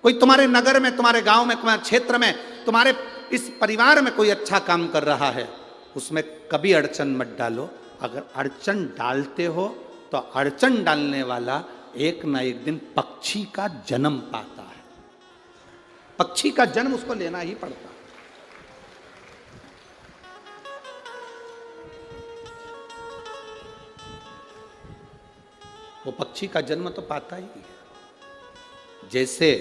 Speaker 1: कोई तुम्हारे नगर में, तुम्हारे गांव में, तुम्हारे क्षेत्र में, तुम्हारे इस परिवार में कोई अच्छा काम कर रहा है, उसमें कभी अड़चन मत डालो। अगर अड़चन डालते हो तो अड़चन डालने वाला एक ना एक दिन पक्षी का जन्म पाता है। पक्षी का जन्म उसको लेना ही पड़ता है। वो पक्षी का जन्म तो पाता ही है। जैसे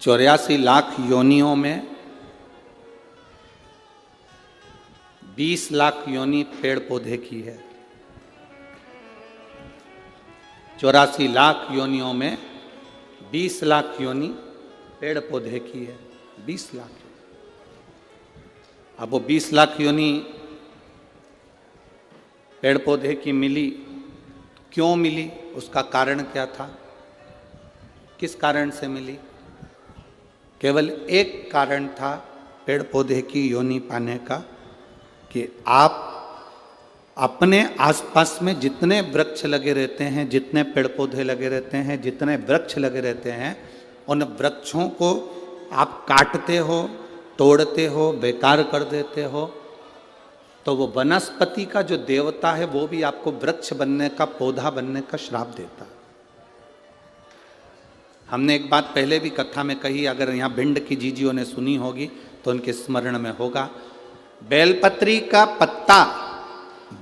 Speaker 1: 84 लाख योनियों में 20 लाख योनि पेड़ पौधे की है। 84 लाख योनियों में 20 लाख योनि पेड़ पौधे की है। 20 लाख। अब वो 20 लाख योनि पेड़ पौधे की मिली, क्यों मिली, उसका कारण क्या था, किस कारण से मिली? केवल एक कारण था पेड़ पौधे की योनि पाने का, कि आप अपने आसपास में जितने वृक्ष लगे रहते हैं, जितने पेड़ पौधे लगे रहते हैं, जितने वृक्ष लगे रहते हैं, उन वृक्षों को आप काटते हो, तोड़ते हो, बेकार कर देते हो, तो वो वनस्पति का जो देवता है वो भी आपको वृक्ष बनने का, पौधा बनने का श्राप देता है। हमने एक बात पहले भी कथा में कही, अगर यहाँ भिंड की जीजियों ने सुनी होगी तो उनके स्मरण में होगा। बेलपत्री का पत्ता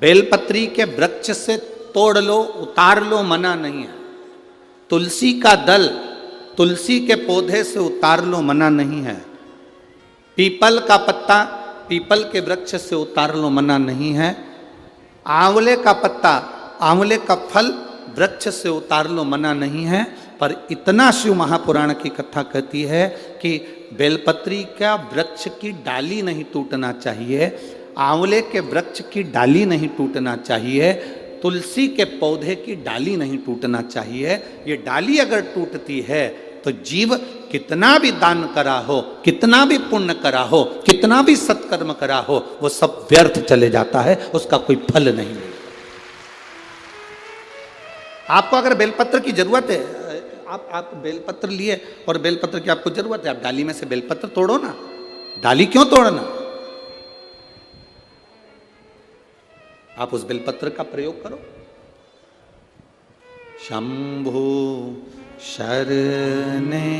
Speaker 1: बेलपत्री के वृक्ष से तोड़ लो, उतार लो, मना नहीं है। तुलसी का दल तुलसी के पौधे से उतार लो, मना नहीं है। पीपल का पत्ता पीपल के वृक्ष से उतार लो, मना नहीं है। आंवले का पत्ता, आंवले का फल वृक्ष से उतार लो, मना नहीं है। पर इतना शिव महापुराण की कथा कहती है कि बेलपत्री का वृक्ष की डाली नहीं टूटना चाहिए, आंवले के वृक्ष की डाली नहीं टूटना चाहिए, तुलसी के पौधे की डाली नहीं टूटना चाहिए। ये डाली अगर टूटती है तो जीव कितना भी दान करा हो, कितना भी पुण्य करा हो, कितना भी सत्कर्म करा हो, वो सब व्यर्थ चले जाता है, उसका कोई फल नहीं मिलता। आपको अगर बेलपत्र की जरूरत है, आप बेलपत्र लिए और बेलपत्र की आपको जरूरत है, आप डाली में से बेलपत्र तोड़ो ना। डाली क्यों तोड़ना? आप उस बेलपत्र का प्रयोग करो। शंभु शरणे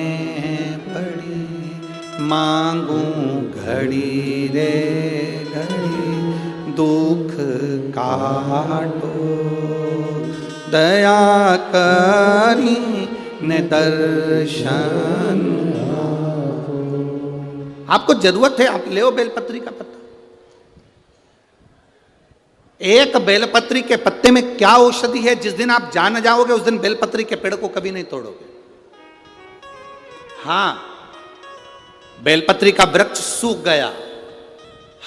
Speaker 1: पड़ी मांगू घड़ी रे घड़ी, दुख काटो दया करी ने दर्शन। आपको जरूरत है, आप ले बेलपत्री का पत्ता। एक बेलपत्री के पत्ते में क्या औषधि है, जिस दिन आप जान जाओगे उस दिन बेलपत्री के पेड़ को कभी नहीं तोड़ोगे। हां, बेलपत्री का वृक्ष सूख गया,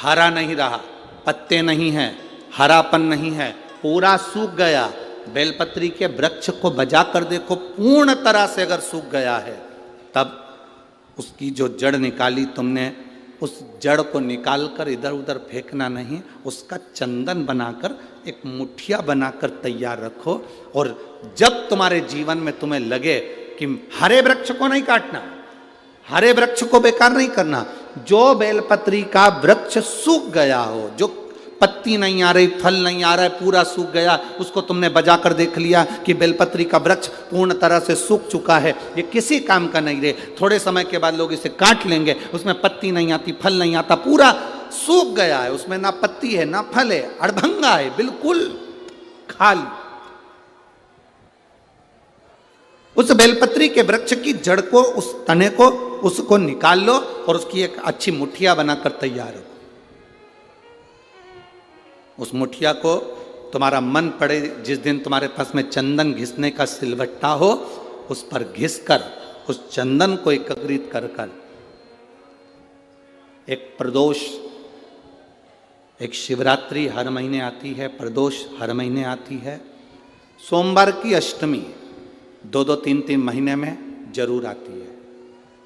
Speaker 1: हरा नहीं रहा, पत्ते नहीं है, हरापन नहीं है, पूरा सूख गया। बेलपत्री के वृक्ष को बजा कर देखो, पूर्ण तरह से अगर सूख गया है, तब उसकी जो जड़ निकाली तुमने, उस जड़ को निकालकर इधर उधर फेंकना नहीं, उसका चंदन बनाकर एक मुठिया बनाकर तैयार रखो। और जब तुम्हारे जीवन में तुम्हें लगे कि हरे वृक्ष को नहीं काटना, हरे वृक्ष को बेकार नहीं करना, जो बेलपत्री का वृक्ष सूख गया हो, जो पत्ती नहीं आ रही, फल नहीं आ रहा है, पूरा सूख गया, उसको तुमने बजा कर देख लिया कि बेलपत्री का वृक्ष पूर्ण तरह से सूख चुका है, ये किसी काम का नहीं रहे, थोड़े समय के बाद लोग इसे काट लेंगे, उसमें पत्ती नहीं आती, फल नहीं आता, पूरा सूख गया है, उसमें ना पत्ती है ना फल है, अड़भंगा है, बिल्कुल खाली। उस बेलपत्री के वृक्ष की जड़ को, उस तने को, उसको निकाल लो और उसकी एक अच्छी मुठिया बनाकर तैयार रखो। उस मुठिया को तुम्हारा मन पड़े, जिस दिन तुम्हारे पास में चंदन घिसने का सिलवट्टा हो, उस पर घिस कर उस चंदन को एकत्रित कर कर एक प्रदोष, एक शिवरात्रि हर महीने आती है, प्रदोष हर महीने आती है, सोमवार की अष्टमी 2-2, 3-3 महीने में जरूर आती है।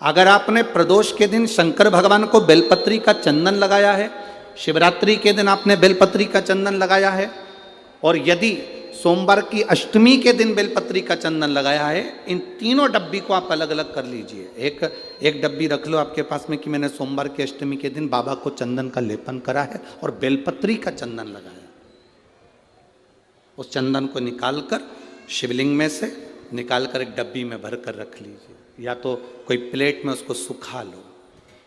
Speaker 1: अगर आपने प्रदोष के दिन शंकर भगवान को बेलपत्री का चंदन लगाया है, शिवरात्रि के दिन आपने बेलपत्री का चंदन लगाया है, और यदि सोमवार की अष्टमी के दिन बेलपत्री का चंदन लगाया है, इन तीनों डब्बी को आप अलग अलग कर लीजिए। एक डब्बी रख लो आपके पास में कि मैंने सोमवार की अष्टमी के दिन बाबा को चंदन का लेपन करा है और बेलपत्री का चंदन लगाया। उस चंदन को निकालकर शिवलिंग में से निकालकर एक डब्बी में भर कर रख लीजिए, या तो कोई प्लेट में उसको सुखा लो,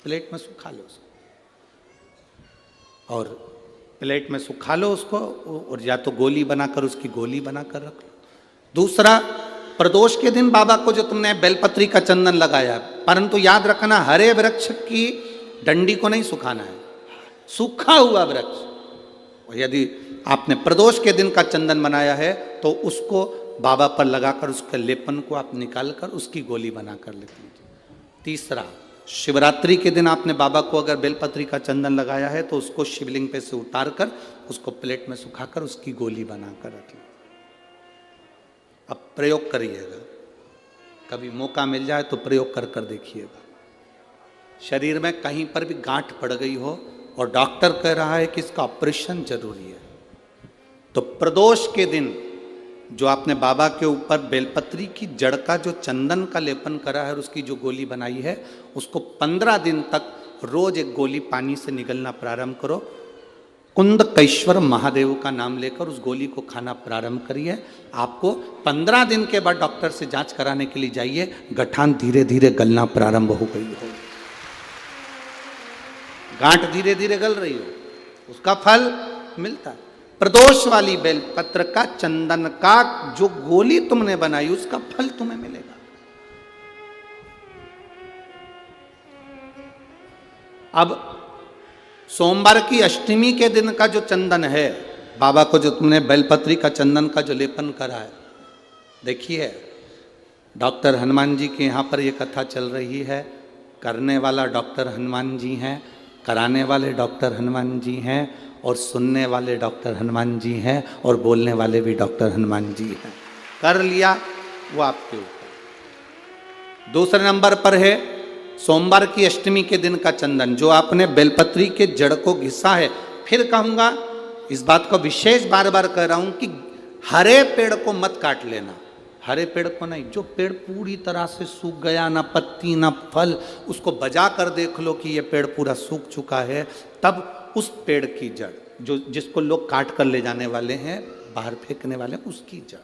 Speaker 1: प्लेट में सुखा लो उसको, और प्लेट में सुखा लो उसको, और या तो गोली बनाकर उसकी गोली बनाकर रख लो। दूसरा, प्रदोष के दिन बाबा को जो तुमने बेलपत्री का चंदन लगाया, परंतु याद रखना हरे वृक्ष की डंडी को नहीं सुखाना है, सूखा हुआ वृक्ष। और यदि आपने प्रदोष के दिन का चंदन बनाया है तो उसको बाबा पर लगाकर उसके लेपन को आप निकालकर उसकी गोली बनाकर ले लीजिए। तीसरा, शिवरात्रि के दिन आपने बाबा को अगर बेलपत्री का चंदन लगाया है तो उसको शिवलिंग पे से उतार कर उसको प्लेट में सुखाकर उसकी गोली बनाकर रख लीजिए। अब प्रयोग करिएगा, कभी मौका मिल जाए तो प्रयोग कर कर देखिएगा। शरीर में कहीं पर भी गांठ पड़ गई हो और डॉक्टर कह रहा है कि इसका ऑपरेशन जरूरी है, तो प्रदोष के दिन जो आपने बाबा के ऊपर बेलपत्री की जड़ का जो चंदन का लेपन करा है और उसकी जो गोली बनाई है, उसको 15 दिन तक रोज एक गोली पानी से निगलना प्रारंभ करो। कुंदकेश्वर महादेव का नाम लेकर उस गोली को खाना प्रारंभ करिए। आपको 15 दिन के बाद डॉक्टर से जांच कराने के लिए जाइए, गठान धीरे धीरे गलना प्रारंभ हो गई हो, गांठ धीरे धीरे गल रही हो, उसका फल मिलता है। प्रदोष वाली बेलपत्र का चंदन का जो गोली तुमने बनाई उसका फल तुम्हें मिलेगा। अब सोमवार की अष्टमी के दिन का जो चंदन है, बाबा को जो तुमने बेलपत्री का चंदन का जो लेपन करा है, देखिए डॉक्टर हनुमान जी के यहाँ पर ये कथा चल रही है। करने वाला डॉक्टर हनुमान जी हैं, कराने वाले डॉक्टर हनुमान जी हैं, और सुनने वाले डॉक्टर हनुमान जी हैं, और बोलने वाले भी डॉक्टर हनुमान जी हैं। कर लिया वो आपके ऊपर। दूसरे नंबर पर है सोमवार की अष्टमी के दिन का चंदन, जो आपने बेलपत्री के जड़ को घिसा है। फिर कहूँगा, इस बात को विशेष बार बार कह रहा हूँ कि हरे पेड़ को मत काट लेना, हरे पेड़ को नहीं। जो पेड़ पूरी तरह से सूख गया, ना पत्ती ना फल, उसको बजा कर देख लो कि ये पेड़ पूरा सूख चुका है, तब उस पेड़ की जड़, जो जिसको लोग काट कर ले जाने वाले हैं, बाहर फेंकने वाले हैं, उसकी जड़।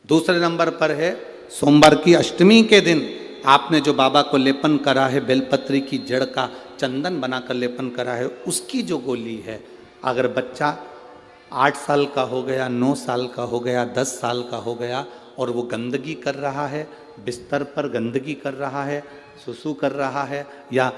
Speaker 1: दूसरे नंबर पर है सोमवार की अष्टमी के दिन आपने जो बाबा को लेपन करा है, बेलपत्री की जड़ का चंदन बनाकर लेपन करा है, उसकी जो गोली है। अगर बच्चा 8 साल का हो गया, 9 साल का हो गया, 10 साल का हो गया और वो गंदगी कर रहा है, बिस्तर पर गंदगी कर रहा है, सुसु कर रहा है, या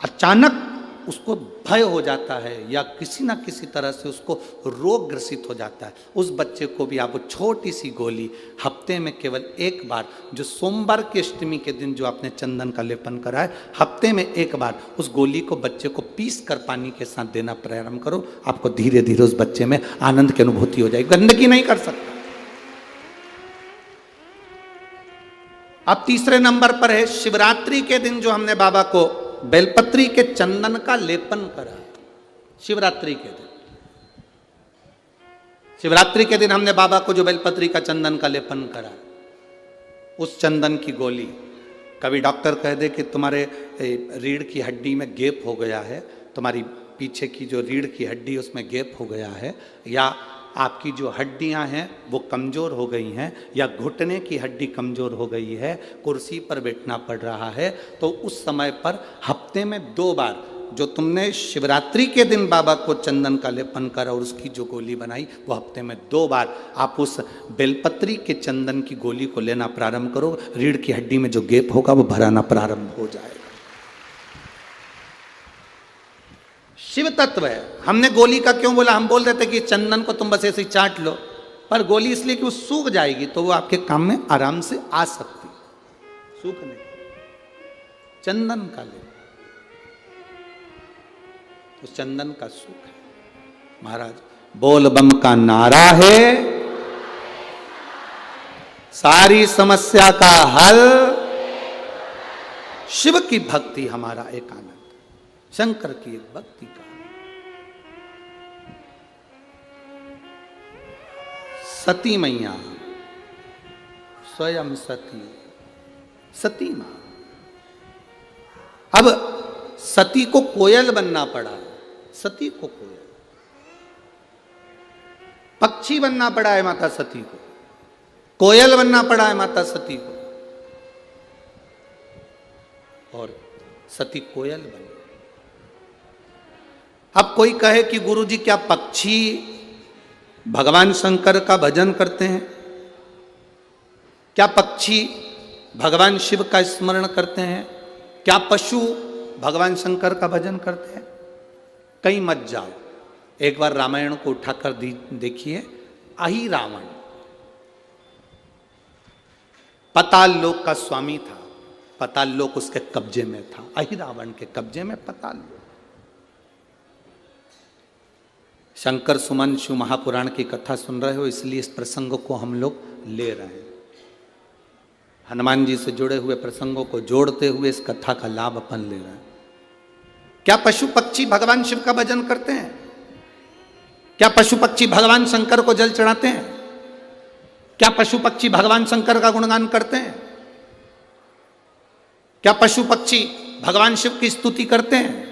Speaker 1: अचानक उसको भय हो जाता है, या किसी ना किसी तरह से उसको रोग ग्रसित हो जाता है, उस बच्चे को भी आप छोटी सी गोली हफ्ते में केवल एक बार, जो सोमवार की अष्टमी के दिन जो आपने चंदन का लेपन करा है, हफ्ते में एक बार उस गोली को बच्चे को पीस कर पानी के साथ देना प्रारंभ करो। आपको धीरे धीरे उस बच्चे में आनंद की अनुभूति हो जाएगी। गंदगी नहीं कर सकता। अब तीसरे नंबर पर है शिवरात्रि के दिन जो हमने बाबा को बेलपत्री के चंदन का लेपन करा। शिवरात्रि के दिन, शिवरात्रि के दिन हमने बाबा को जो बेलपत्री का चंदन का लेपन करा, उस चंदन की गोली, कभी डॉक्टर कह दे कि तुम्हारे रीढ़ की हड्डी में गैप हो गया है, तुम्हारी पीछे की जो रीढ़ की हड्डी उसमें गैप हो गया है, या आपकी जो हड्डियां हैं वो कमज़ोर हो गई हैं, या घुटने की हड्डी कमज़ोर हो गई है, कुर्सी पर बैठना पड़ रहा है, तो उस समय पर हफ्ते में 2 बार जो तुमने शिवरात्रि के दिन बाबा को चंदन का लेपन करा और उसकी जो गोली बनाई, वो हफ्ते में 2 बार आप उस बेलपत्री के चंदन की गोली को लेना प्रारंभ करो। रीढ़ की हड्डी में जो गैप होगा वो भराना प्रारंभ हो जाएगा। शिव तत्व है। हमने गोली का क्यों बोला? हम बोल रहे थे कि चंदन को तुम बस ऐसे ही चाट लो, पर गोली इसलिए कि वो सूख जाएगी तो वो आपके काम में आराम से आ सकती, सूखने चंदन का ले, तो चंदन का सुख है। महाराज बोल बम का नारा है, सारी समस्या का हल, शिव की भक्ति हमारा एक आनंद, शंकर की एक भक्ति का। सती मैया स्वयं सती, सती मां। अब सती को कोयल बनना पड़ा, सती को कोयल, पक्षी बनना पड़ा है माता सती को, कोयल बनना पड़ा है माता सती को, और सती कोयल बन। अब कोई कहे कि गुरुजी क्या पक्षी भगवान शंकर का भजन करते हैं? क्या पक्षी भगवान शिव का स्मरण करते हैं? क्या पशु भगवान शंकर का भजन करते हैं? कहीं मत जाओ, एक बार रामायण को उठाकर देखिए। अहि रावण पाताल लोक का स्वामी था, पाताल लोक उसके कब्जे में था, अहि रावण के कब्जे में पाताल लोक। शंकर सुमन शिव महापुराण की कथा सुन रहे हो, इसलिए इस प्रसंग को हम लोग ले रहे हैं। हनुमान जी से जुड़े हुए प्रसंगों को जोड़ते हुए इस कथा का लाभ अपन ले रहे हैं। क्या पशु पक्षी भगवान शिव का भजन करते हैं? क्या पशु पक्षी भगवान शंकर को जल चढ़ाते हैं? क्या पशु पक्षी भगवान शंकर का गुणगान करते हैं? क्या पशु पक्षी भगवान शिव की स्तुति करते हैं?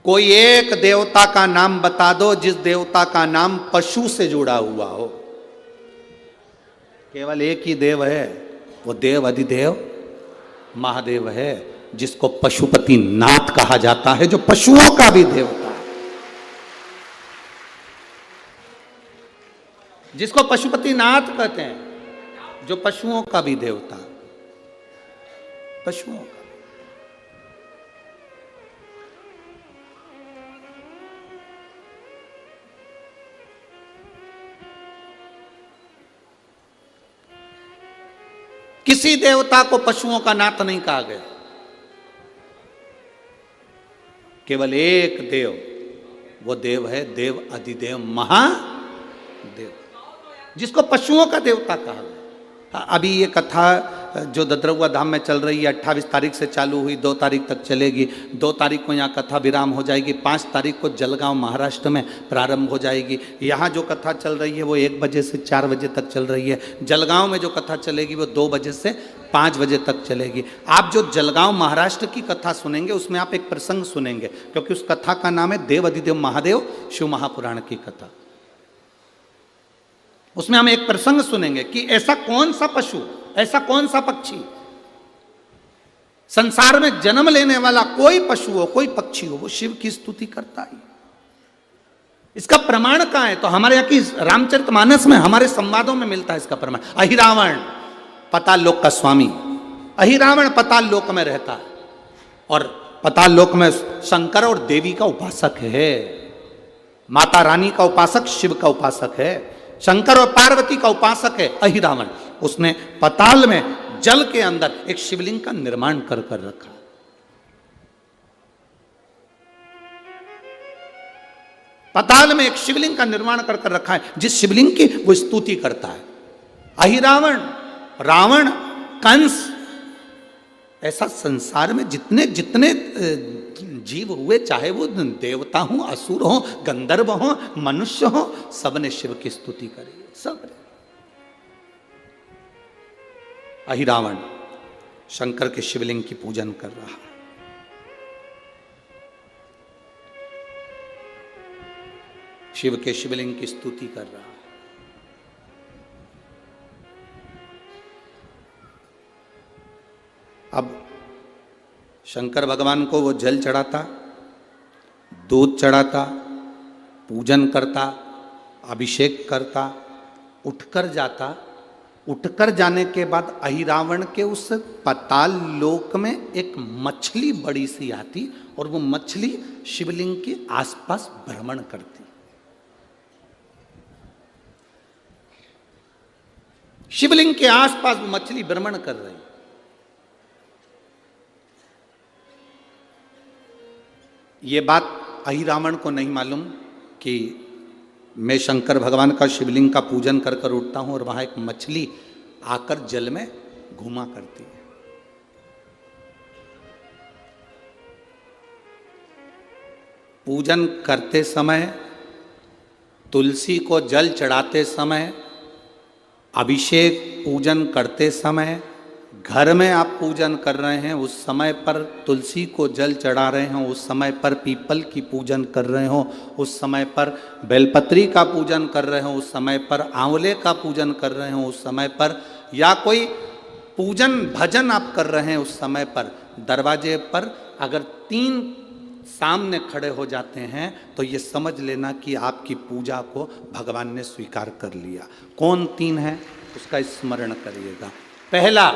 Speaker 1: कोई एक देवता का नाम बता दो जिस देवता का नाम पशु से जुड़ा हुआ हो। केवल एक ही देव है, वो देव अधिदेव महादेव है, जिसको पशुपति नाथ कहा जाता है, जो पशुओं का भी देवता है, जिसको पशुपति नाथ कहते हैं, जो पशुओं का भी देवता, पशुओं का। किसी देवता को पशुओं का नाथ नहीं कहा गया, केवल एक देव, वो देव है देव अधिदेव महादेव, जिसको पशुओं का देवता कहा गया। अभी ये कथा जो ददरौआ धाम में चल रही है, 28 तारीख से चालू हुई, 2 तारीख तक चलेगी। 2 तारीख को यहाँ कथा विराम हो जाएगी, 5 तारीख को जलगांव महाराष्ट्र में प्रारंभ हो जाएगी। यहाँ जो कथा चल रही है वो 1 बजे से 4 बजे तक चल रही है। जलगांव में जो कथा चलेगी वो 2 बजे से 5 बजे तक चलेगी। आप जो जलगांव महाराष्ट्र की कथा सुनेंगे उसमें आप एक प्रसंग सुनेंगे, क्योंकि उस कथा का नाम है देव अधिदेव महादेव शिव महापुराण की कथा। उसमें हम एक प्रसंग सुनेंगे कि ऐसा कौन सा पशु, ऐसा कौन सा पक्षी, संसार में जन्म लेने वाला कोई पशु हो, कोई पक्षी हो, वो शिव की स्तुति करता है। इसका प्रमाण कहां है? तो हमारे यहाँ की रामचरितमानस में, हमारे संवादों में मिलता है इसका प्रमाण। अहि रावण पाताल लोक का स्वामी, अहि रावण पाताल लोक में रहता है, और पाताल लोक में शंकर और देवी का उपासक है, माता रानी का उपासक, शिव का उपासक है, शंकर और पार्वती का उपासक है अहि रावण। उसने पाताल में जल के अंदर एक शिवलिंग का निर्माण कर रखा। पाताल में एक शिवलिंग का निर्माण कर रखा है, जिस शिवलिंग की वो स्तुति करता है। अहि रावण, रावण, कंस, ऐसा संसार में जितने जितने जीव हुए, चाहे वो देवता हो, असुर हो, गंधर्व हो, मनुष्य हो, सबने शिव की स्तुति करी, सबने। अहि रावण शंकर के शिवलिंग की पूजन कर रहा है। शिव के शिवलिंग की स्तुति कर रहा है। अब शंकर भगवान को वो जल चढ़ाता, दूध चढ़ाता, पूजन करता, अभिषेक करता, उठकर जाता। उठकर जाने के बाद अहि रावण के उस पाताल लोक में एक मछली बड़ी सी आती, और वो मछली शिवलिंग के आसपास भ्रमण करती। शिवलिंग के आसपास मछली भ्रमण कर रही। ये बात अहिरावण को नहीं मालूम कि मैं शंकर भगवान का शिवलिंग का पूजन कर कर उठता हूं और वहां एक मछली आकर जल में घूमा करती है। पूजन करते समय, तुलसी को जल चढ़ाते समय, अभिषेक पूजन करते समय, घर में आप पूजन कर रहे हैं उस समय पर तुलसी को जल चढ़ा रहे हो, उस समय पर पीपल की पूजन कर रहे हो, उस समय पर बेलपत्री का पूजन कर रहे हो, उस समय पर आंवले का पूजन कर रहे हो, उस समय पर या कोई पूजन भजन आप कर रहे हैं उस समय पर दरवाजे पर अगर 3 सामने खड़े हो जाते हैं तो ये समझ लेना कि आपकी पूजा को भगवान ने स्वीकार कर लिया। कौन 3 है उसका स्मरण करिएगा। पहला,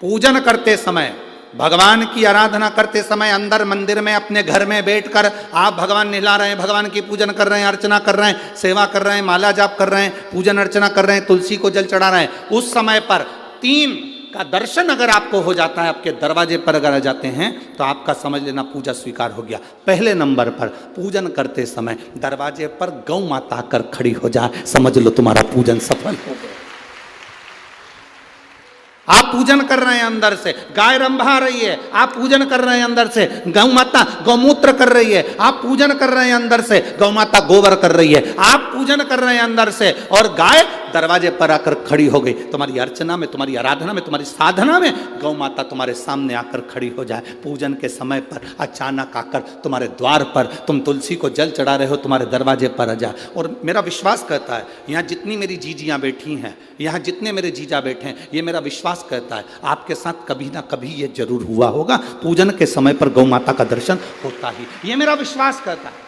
Speaker 1: पूजन करते समय, भगवान की आराधना करते समय अंदर मंदिर में अपने घर में बैठकर आप भगवान नहला रहे हैं, भगवान की पूजन कर रहे हैं, अर्चना कर रहे हैं, सेवा कर रहे हैं, माला जाप कर रहे हैं, पूजन अर्चना कर रहे हैं, तुलसी को जल चढ़ा रहे हैं, उस समय पर 3 का दर्शन अगर आपको हो जाता है, आपके दरवाजे पर अगर आ जाते हैं तो आपका समझ लेना पूजा स्वीकार हो गया। पहले नंबर पर पूजन करते समय दरवाजे पर गौ माता आकर खड़ी हो जाए, समझ लो तुम्हारा पूजन सफल हो गया। आप पूजन कर रहे हैं अंदर से, गाय रंभा रही है, आप पूजन कर रहे हैं अंदर से, गौ माता गौमूत्र कर रही है, आप पूजन कर रहे हैं अंदर से, गौ माता गोबर कर रही है, आप पूजन कर रहे हैं अंदर से और गाय दरवाजे पर आकर खड़ी हो गई। तुम्हारी अर्चना में, तुम्हारी आराधना में, तुम्हारी साधना में गौ माता तुम्हारे सामने आकर खड़ी हो जाए। पूजन के समय पर अचानक आकर तुम्हारे द्वार पर, तुम तुलसी को जल चढ़ा रहे हो, तुम्हारे दरवाजे पर आ जाए। और मेरा विश्वास कहता है, यहाँ जितनी मेरी जीजियाँ बैठी हैं, यहाँ जितने मेरे जीजा बैठे हैं, ये मेरा विश्वास कहता है आपके साथ कभी ना कभी ये जरूर हुआ होगा, पूजन के समय पर गौ माता का दर्शन होता ही, ये मेरा विश्वास कहता है।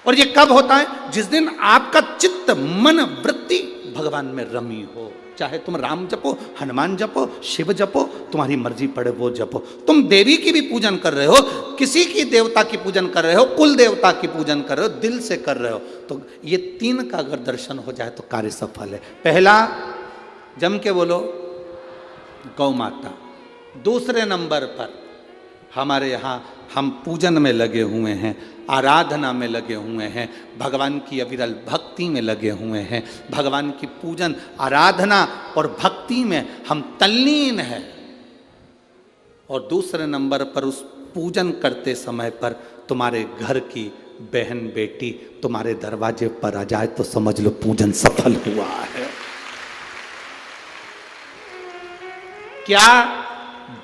Speaker 1: और ये कब होता है? जिस दिन आपका चित्त, मन, वृत्ति भगवान में रमी हो। चाहे तुम राम जपो, हनुमान जपो, शिव जपो, तुम्हारी मर्जी पड़े वो जपो। तुम देवी की भी पूजन कर रहे हो, किसी की देवता की पूजन कर रहे हो, कुल देवता की पूजन कर रहे हो, दिल से कर रहे हो, तो ये 3 का अगर दर्शन हो जाए तो कार्य सफल है। पहला, जम के बोलो, गौ माता। दूसरे नंबर पर हमारे यहाँ हम पूजन में लगे हुए हैं, आराधना में लगे हुए हैं, भगवान की अविरल भक्ति में लगे हुए हैं, भगवान की पूजन, आराधना और भक्ति में हम तल्लीन हैं। और दूसरे नंबर पर उस पूजन करते समय पर तुम्हारे घर की बहन बेटी तुम्हारे दरवाजे पर आ जाए तो समझ लो पूजन सफल हुआ है। क्या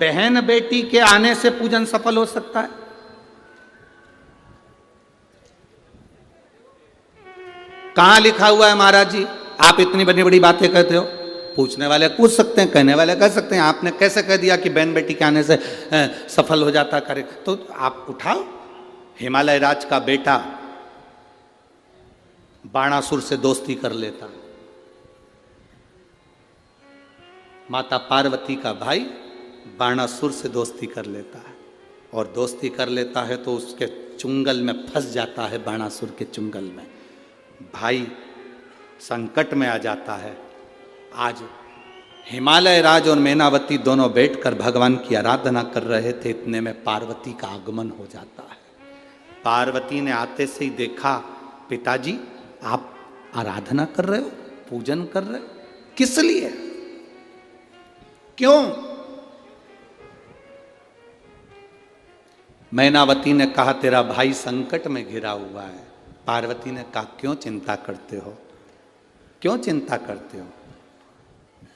Speaker 1: बहन बेटी के आने से पूजन सफल हो सकता है? कहां लिखा हुआ है महाराज जी? आप इतनी बड़ी बड़ी बातें कहते हो। पूछने वाले पूछ सकते हैं, कहने वाले कह सकते हैं, आपने कैसे कह दिया कि बहन बेटी के आने से सफल हो जाता करे? तो आप उठाओ, हिमालय राज का बेटा बाणासुर से दोस्ती कर लेता, माता पार्वती का भाई बाणासुर से दोस्ती कर लेता है, और दोस्ती कर लेता है तो उसके चुंगल में फंस जाता है, बाणासुर के चुंगल में भाई संकट में आ जाता है। आज हिमालय राज और मैनावती दोनों बैठकर भगवान की आराधना कर रहे थे, इतने में पार्वती का आगमन हो जाता है। पार्वती ने आते से ही देखा, पिताजी आप आराधना कर रहे हो, पूजन कर रहे हो, किस लिए, क्यों? मैनावती ने कहा तेरा भाई संकट में घिरा हुआ है। पार्वती ने कहा क्यों चिंता करते हो, क्यों चिंता करते हो?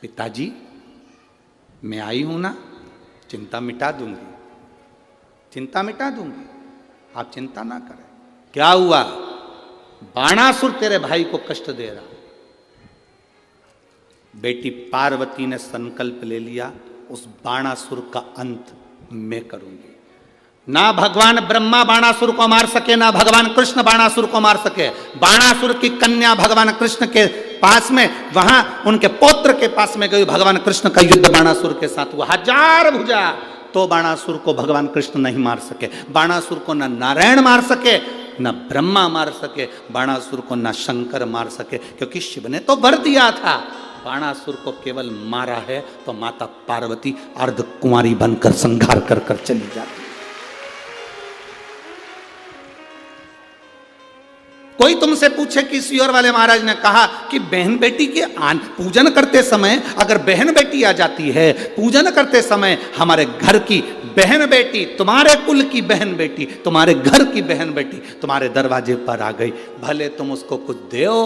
Speaker 1: पिताजी मैं आई हूं ना, चिंता मिटा दूंगी, चिंता मिटा दूंगी, आप चिंता ना करें। क्या हुआ? बाणासुर तेरे भाई को कष्ट दे रहा। बेटी पार्वती ने संकल्प ले लिया, उस बाणासुर का अंत मैं करूंगी। ना भगवान ब्रह्मा बाणासुर को मार सके, ना भगवान कृष्ण बाणासुर को मार सके। बाणासुर की कन्या भगवान कृष्ण के पास में, वहां उनके पौत्र के पास में गई, भगवान कृष्ण का युद्ध बाणासुर के साथ हुआ, 1000 भुजा, तो बाणासुर को भगवान कृष्ण नहीं मार सके। बाणासुर को ना नारायण मार सके, न ब्रह्मा मार सके, बाणासुर को ना शंकर मार सके, क्योंकि शिव ने तो वर दिया था बाणासुर को केवल मारा है तो माता पार्वती अर्धकुंवारी बनकर संहार कर कर चली जाती। कोई तुमसे पूछे कि सियोर वाले महाराज ने कहा कि बहन बेटी के पूजन करते समय अगर बहन बेटी आ जाती है, पूजन करते समय हमारे घर की बहन बेटी, तुम्हारे कुल की बहन बेटी, तुम्हारे घर की बहन बेटी तुम्हारे दरवाजे पर आ गई, भले तुम उसको कुछ दो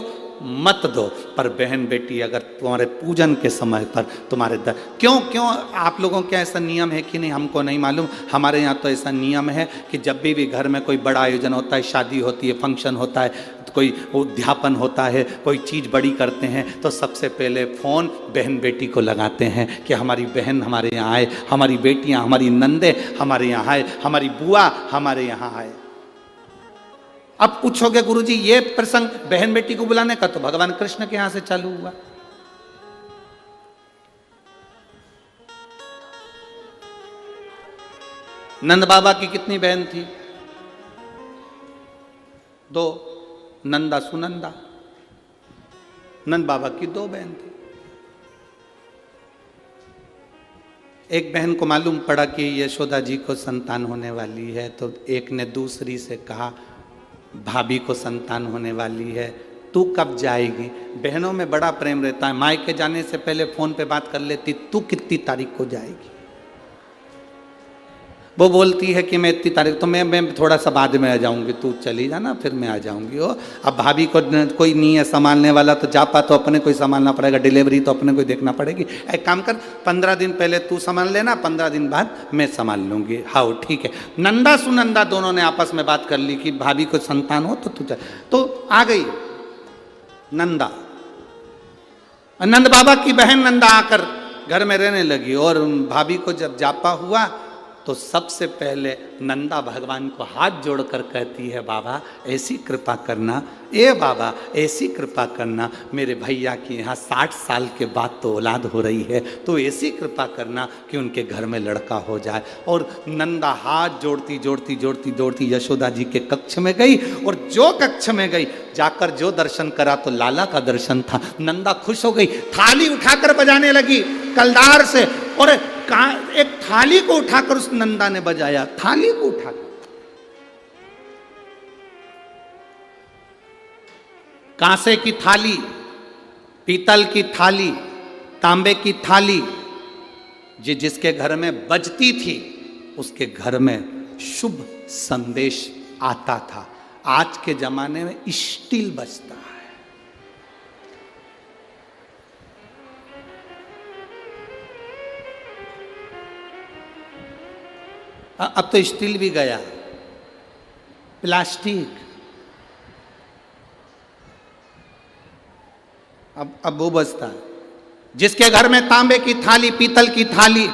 Speaker 1: मत दो, पर बहन बेटी अगर तुम्हारे पूजन के समय पर तुम्हारे क्यों आप लोगों के ऐसा नियम है कि नहीं हमको नहीं मालूम। हमारे यहाँ तो ऐसा नियम है कि जब भी घर में कोई बड़ा आयोजन होता है, शादी होती है, फंक्शन होता है, कोई उद्यापन होता है, कोई चीज़ बड़ी करते हैं, तो सबसे पहले फ़ोन बहन बेटी को लगाते हैं कि हमारी बहन हमारे यहाँ आए, हमारी बेटियाँ, हमारी नंदे हमारे यहाँ आए, हमारी बुआ हमारे यहाँ आए। अब पूछोगे गुरुजी ये प्रसंग बहन बेटी को बुलाने का तो भगवान कृष्ण के यहां से चालू हुआ। नंद बाबा की कितनी बहन थी? 2, नंदा सुनंदा। नंद बाबा की 2 बहन थी। एक बहन को मालूम पड़ा कि यशोदा जी को संतान होने वाली है, तो एक ने दूसरी से कहा भाभी को संतान होने वाली है, तू कब जाएगी? बहनों में बड़ा प्रेम रहता है, मायके जाने से पहले फोन पे बात कर लेती, तू कितनी तारीख को जाएगी? वो बोलती है कि मैं इतनी तारीख, तो मैं थोड़ा सा बाद में आ जाऊंगी, तू चली जाना फिर मैं आ जाऊंगी। ओ अब भाभी को कोई नहीं है संभालने वाला, तो जापा तो अपने को ही संभालना पड़ेगा, डिलीवरी तो अपने को ही देखना पड़ेगी। एक काम कर, 15 दिन पहले तू संभाल लेना, 15 दिन बाद मैं संभाल लूंगी। हाँ ठीक है। नंदा सुनंदा दोनों ने आपस में बात कर ली कि भाभी को संतान हो तो तू चल। तो आ गई नंदा, नंद बाबा की बहन नंदा आकर घर में रहने लगी, और भाभी को जब जापा हुआ तो सबसे पहले नंदा भगवान को हाथ जोड़कर कहती है, बाबा ऐसी कृपा करना, ए बाबा ऐसी कृपा करना, मेरे भैया की यहाँ 60 साल के बाद तो औलाद हो रही है, तो ऐसी कृपा करना कि उनके घर में लड़का हो जाए। और नंदा हाथ जोड़ती जोड़ती जोड़ती जोड़ती यशोदा जी के कक्ष में गई, और जो कक्ष में गई जाकर जो दर्शन करा तो लाला का दर्शन था। नंदा खुश हो गई, थाली उठाकर बजाने लगी कलदार से, और एक थाली को उठाकर उस नंदा ने बजाया, थाली को उठाकर। कांसे की थाली, पीतल की थाली, तांबे की थाली, जिसके घर में बजती थी उसके घर में शुभ संदेश आता था। आज के जमाने में स्टील बजता है। अब तो स्टील भी गया, प्लास्टिक, अब वो बचता है। जिसके घर में तांबे की थाली, पीतल की थाली,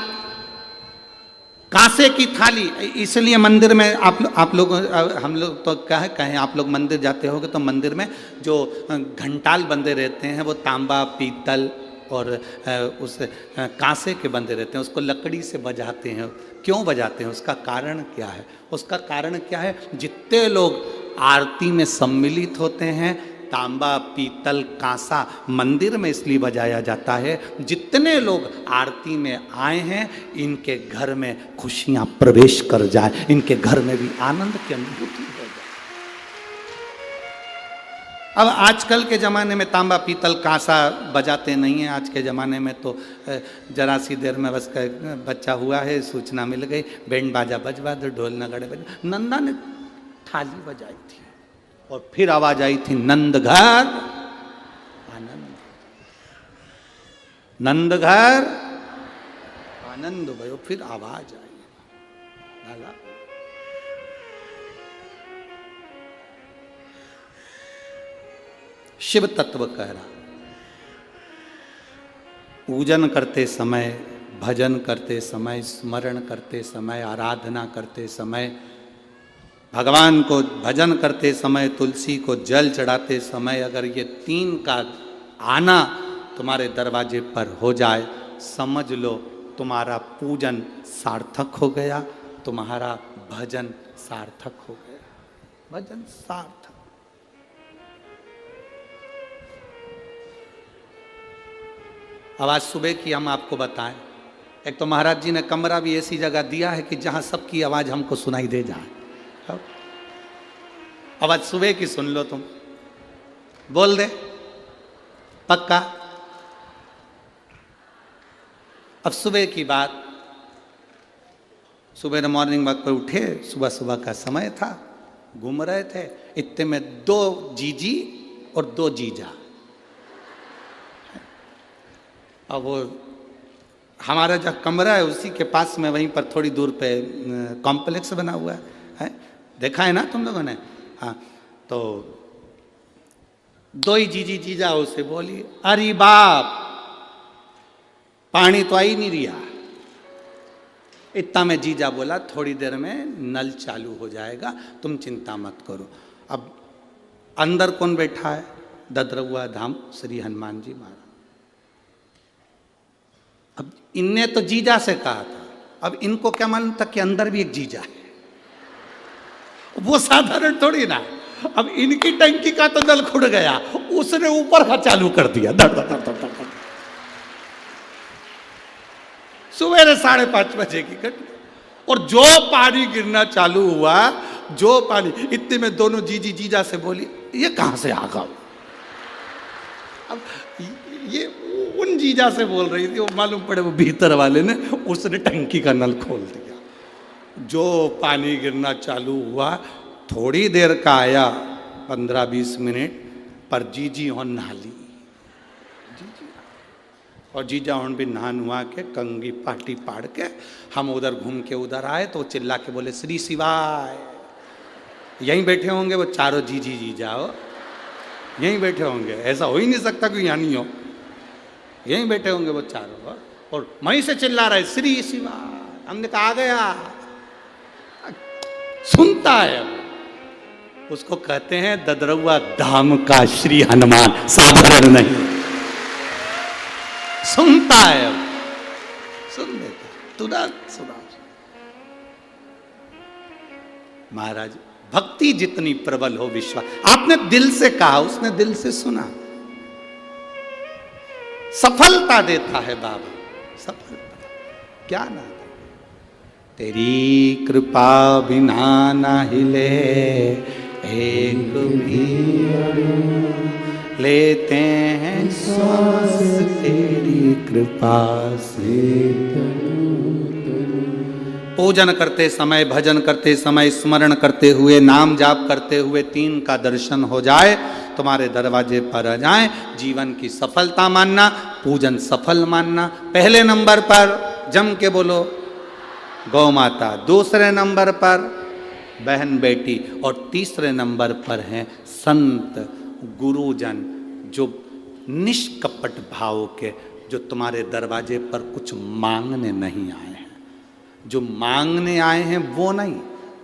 Speaker 1: कांसे की थाली, इसलिए मंदिर में आप लोग, हम लोग तो क्या है कहें, आप लोग मंदिर जाते होगे तो मंदिर में जो घंटाल बंदे रहते हैं वो तांबा, पीतल और उस कांसे के बंदे रहते हैं, उसको लकड़ी से बजाते हैं। क्यों बजाते हैं? उसका कारण क्या है? उसका कारण क्या है? जितने लोग आरती में सम्मिलित होते हैं, तांबा, पीतल, कांसा मंदिर में इसलिए बजाया जाता है, जितने लोग आरती में आए हैं इनके घर में खुशियां प्रवेश कर जाए, इनके घर में भी आनंद की अनुभूति हो जाए। अब आजकल के ज़माने में तांबा, पीतल, कांसा बजाते नहीं हैं। आज के ज़माने में तो जरा सी देर में बस बच्चा हुआ है, सूचना मिल गई, बैंड बाजा बजवा दो, ढोल नगाड़े बजा। नंदा ने थाली बजाई थी और फिर आवाज आई थी, नंद घर आनंद, नंद घर आनंद भयो। फिर आवाज आई, लाला शिव तत्व कह रहा। पूजन करते समय, भजन करते समय, स्मरण करते समय, आराधना करते समय, भगवान को भजन करते समय, तुलसी को जल चढ़ाते समय, अगर ये 3 का आना तुम्हारे दरवाजे पर हो जाए, समझ लो तुम्हारा पूजन सार्थक हो गया, तुम्हारा भजन सार्थक हो गया। भजन सार्थक। अब आज सुबह की हम आपको बताएं। एक तो महाराज जी ने कमरा भी ऐसी जगह दिया है कि जहां सबकी आवाज हमको सुनाई दे जाए। अब आज सुबह की सुन लो, तुम बोल दे पक्का। अब सुबह की बात, सुबह मॉर्निंग वॉक पर उठे, सुबह सुबह का समय था, घूम रहे थे, इतने में 2 जीजी और 2 जीजा। अब वो हमारा जो कमरा है उसी के पास में, वहीं पर थोड़ी दूर पे कॉम्प्लेक्स बना हुआ है, देखा है ना तुम लोगों ने? हाँ, तो 2 ही जीजी जीजा उसे बोली, अरे बाप पानी तो आ ही नहीं रिया। इतना में जीजा बोला, थोड़ी देर में नल चालू हो जाएगा, तुम चिंता मत करो। अब अंदर कौन बैठा है? ददरउआ धाम श्री हनुमान जी महाराज। अब इनने तो जीजा से कहा था, अब इनको क्या मालूम था कि अंदर भी एक जीजा है, वो साधारण थोड़ी ना। अब इनकी टंकी का तो नल खुड़ गया, उसने ऊपर का चालू कर दिया, धड़ धड़ धड़ धड़ धड़। सवेरे 5:30 बजे की घटना। और जो पानी गिरना चालू हुआ, जो पानी, इतने में दोनों जीजी जीजा से बोली, ये कहां से आ गया? अब ये उन जीजा से बोल रही थी, वो मालूम पड़े वो भीतर वाले ने, उसने टंकी का नल खोल दिया। जो पानी गिरना चालू हुआ, थोड़ी देर का आया, 15-20 मिनट पर जीजी हो नहाली। और जीजा हूँ भी नहा नुहा के कंगी पाटी पाड़ के हम उधर घूम के उधर आए, तो चिल्ला के बोले, श्री शिवाय। यहीं बैठे होंगे वो चारों जीजी जीजा, हो यहीं बैठे होंगे, ऐसा हो ही नहीं सकता कि यहाँ नहीं हो, यहीं बैठे होंगे वो चारों। और वहीं से चिल्ला रहे, श्री शिवाय। हमने कहा आ गया, सुनता है। उसको कहते हैं ददरउआ धाम का श्री हनुमान, साधारण नहीं, सुनता है, सुन लेता, तुरंत सुना। महाराज भक्ति जितनी प्रबल हो, विश्वास, आपने दिल से कहा, उसने दिल से सुना। सफलता देता है बाबा, सफलता क्या ना। तेरी कृपा बिना ना हिले एक भी लेते हैं श्वास, तेरी कृपा से। पूजन करते समय, भजन करते समय, स्मरण करते हुए, नाम जाप करते हुए 3 का दर्शन हो जाए, तुम्हारे दरवाजे पर आ जाए, जीवन की सफलता मानना, पूजन सफल मानना। पहले नंबर पर जम के बोलो गौ माता, दूसरे नंबर पर बहन बेटी, और तीसरे नंबर पर हैं संत गुरुजन, जो निष्कपट भाव के, जो तुम्हारे दरवाजे पर कुछ मांगने नहीं आए हैं। जो मांगने आए हैं वो नहीं,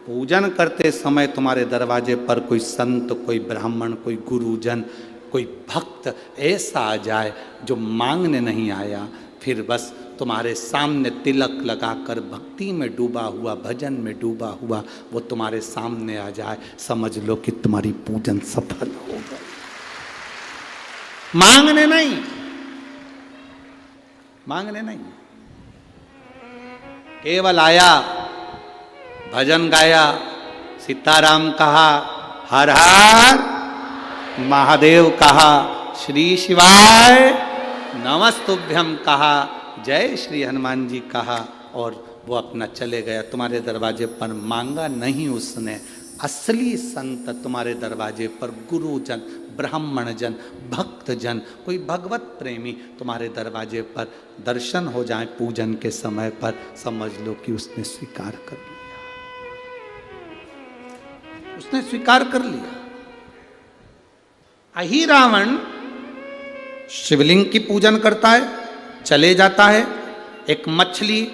Speaker 1: पूजन करते समय तुम्हारे दरवाजे पर कोई संत, कोई ब्राह्मण, कोई गुरुजन, कोई भक्त ऐसा आ जाए जो मांगने नहीं आया, फिर बस तुम्हारे सामने तिलक लगाकर भक्ति में डूबा हुआ, भजन में डूबा हुआ वो तुम्हारे सामने आ जाए, समझ लो कि तुम्हारी पूजन सफल हो गई। मांगने नहीं, मांगने नहीं, केवल आया, भजन गाया, सीताराम कहा, हर हर महादेव कहा, श्री शिवाय नमस्तुभ्यं कहा, जय श्री हनुमान जी कहा, और वो अपना चले गया। तुम्हारे दरवाजे पर मांगा नहीं उसने। असली संत तुम्हारे दरवाजे पर गुरुजन, ब्राह्मण जन, भक्त जन, कोई भगवत प्रेमी तुम्हारे दरवाजे पर दर्शन हो जाए पूजन के समय पर, समझ लो कि उसने स्वीकार कर लिया, उसने स्वीकार कर लिया। अही रावण शिवलिंग की पूजन करता है, चले जाता है, एक मछली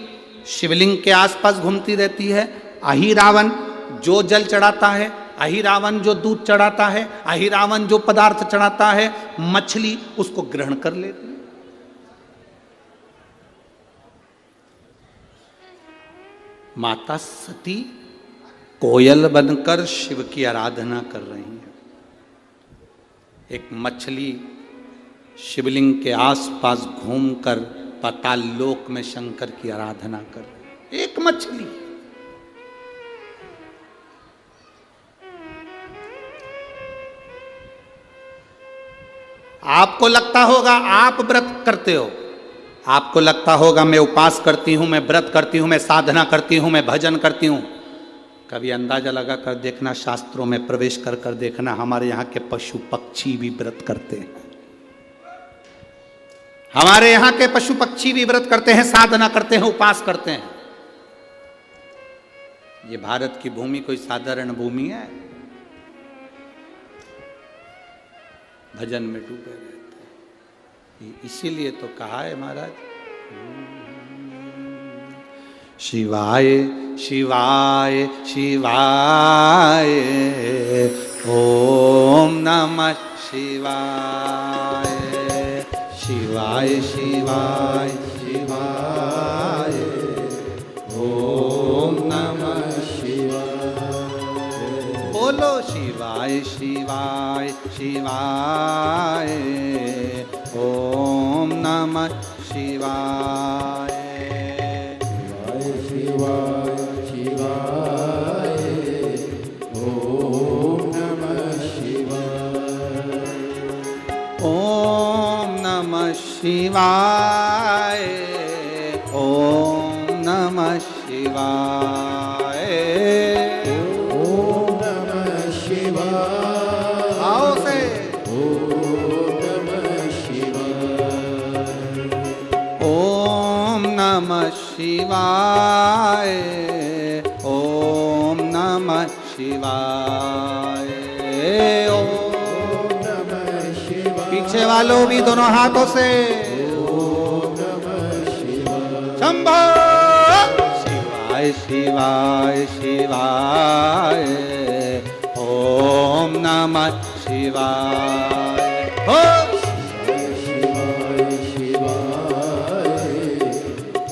Speaker 1: शिवलिंग के आसपास घूमती रहती है। अही रावण जो जल चढ़ाता है, अही रावण जो दूध चढ़ाता है, अही रावण जो पदार्थ चढ़ाता है, मछली उसको ग्रहण कर लेती है। माता सती कोयल बनकर शिव की आराधना कर रही है। एक मछली शिवलिंग के आसपास घूमकर पाताल लोक में शंकर की आराधना कर रहे। एक मछली। आपको लगता होगा आप व्रत करते हो, आपको लगता होगा मैं उपास करती हूं, मैं व्रत करती हूं, मैं साधना करती हूं, मैं भजन करती हूं। कभी अंदाजा लगा कर देखना, शास्त्रों में प्रवेश कर कर देखना, हमारे यहाँ के पशु पक्षी भी व्रत करते हैं। हमारे यहाँ के पशु पक्षी भी व्रत करते हैं, साधना करते हैं, उपास करते हैं। ये भारत की भूमि कोई साधारण भूमि है? भजन में डूबे रहते हैं। इसीलिए तो कहा है महाराज, शिवाय शिवाय शिवाय ओम नमः शिवाय, शिवाय शिवाय शिवाय ओम नमः शिवाय। बोलो शिवाय शिवाय शिवाय ओम नमः शिवाय,
Speaker 2: शिवाय शिवाय ओम नमः शिवाय,
Speaker 1: ओम नमः शिवाय, ओम नमः शिवाय,
Speaker 2: ओम नमः शिवाय।
Speaker 1: आओ से
Speaker 2: ओम नमः शिवाय,
Speaker 1: ओम नमः शिवाय, ओम नमः शिवाय, ओम
Speaker 2: नमः शिवाय।
Speaker 1: पीछे वालों भी दोनों हाथों से
Speaker 2: ओम नमः शिवाय,
Speaker 1: शंभो शिवाय शिवाय शिवाय ओम नमः शिवाय, हो
Speaker 2: शिवाय शिवाय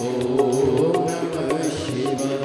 Speaker 2: ओम नमः शिवाय।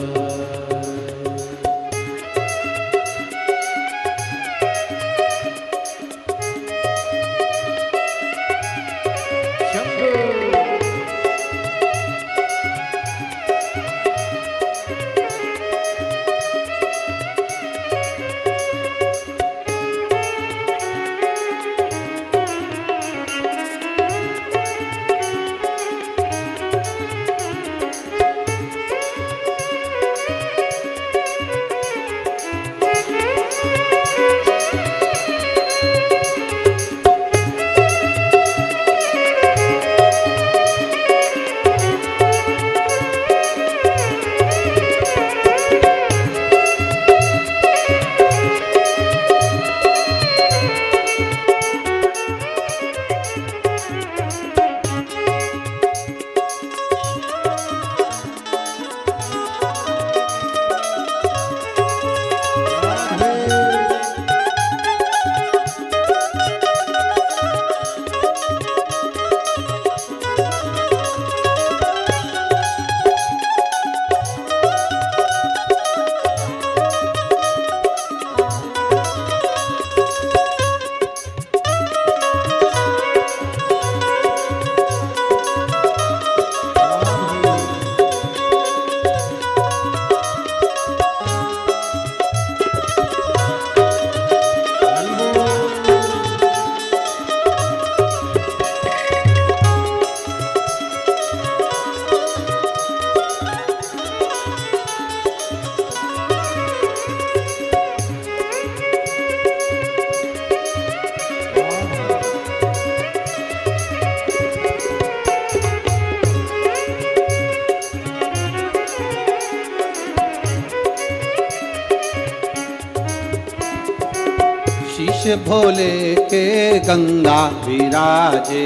Speaker 1: शीश भोले के गंगा विराजे,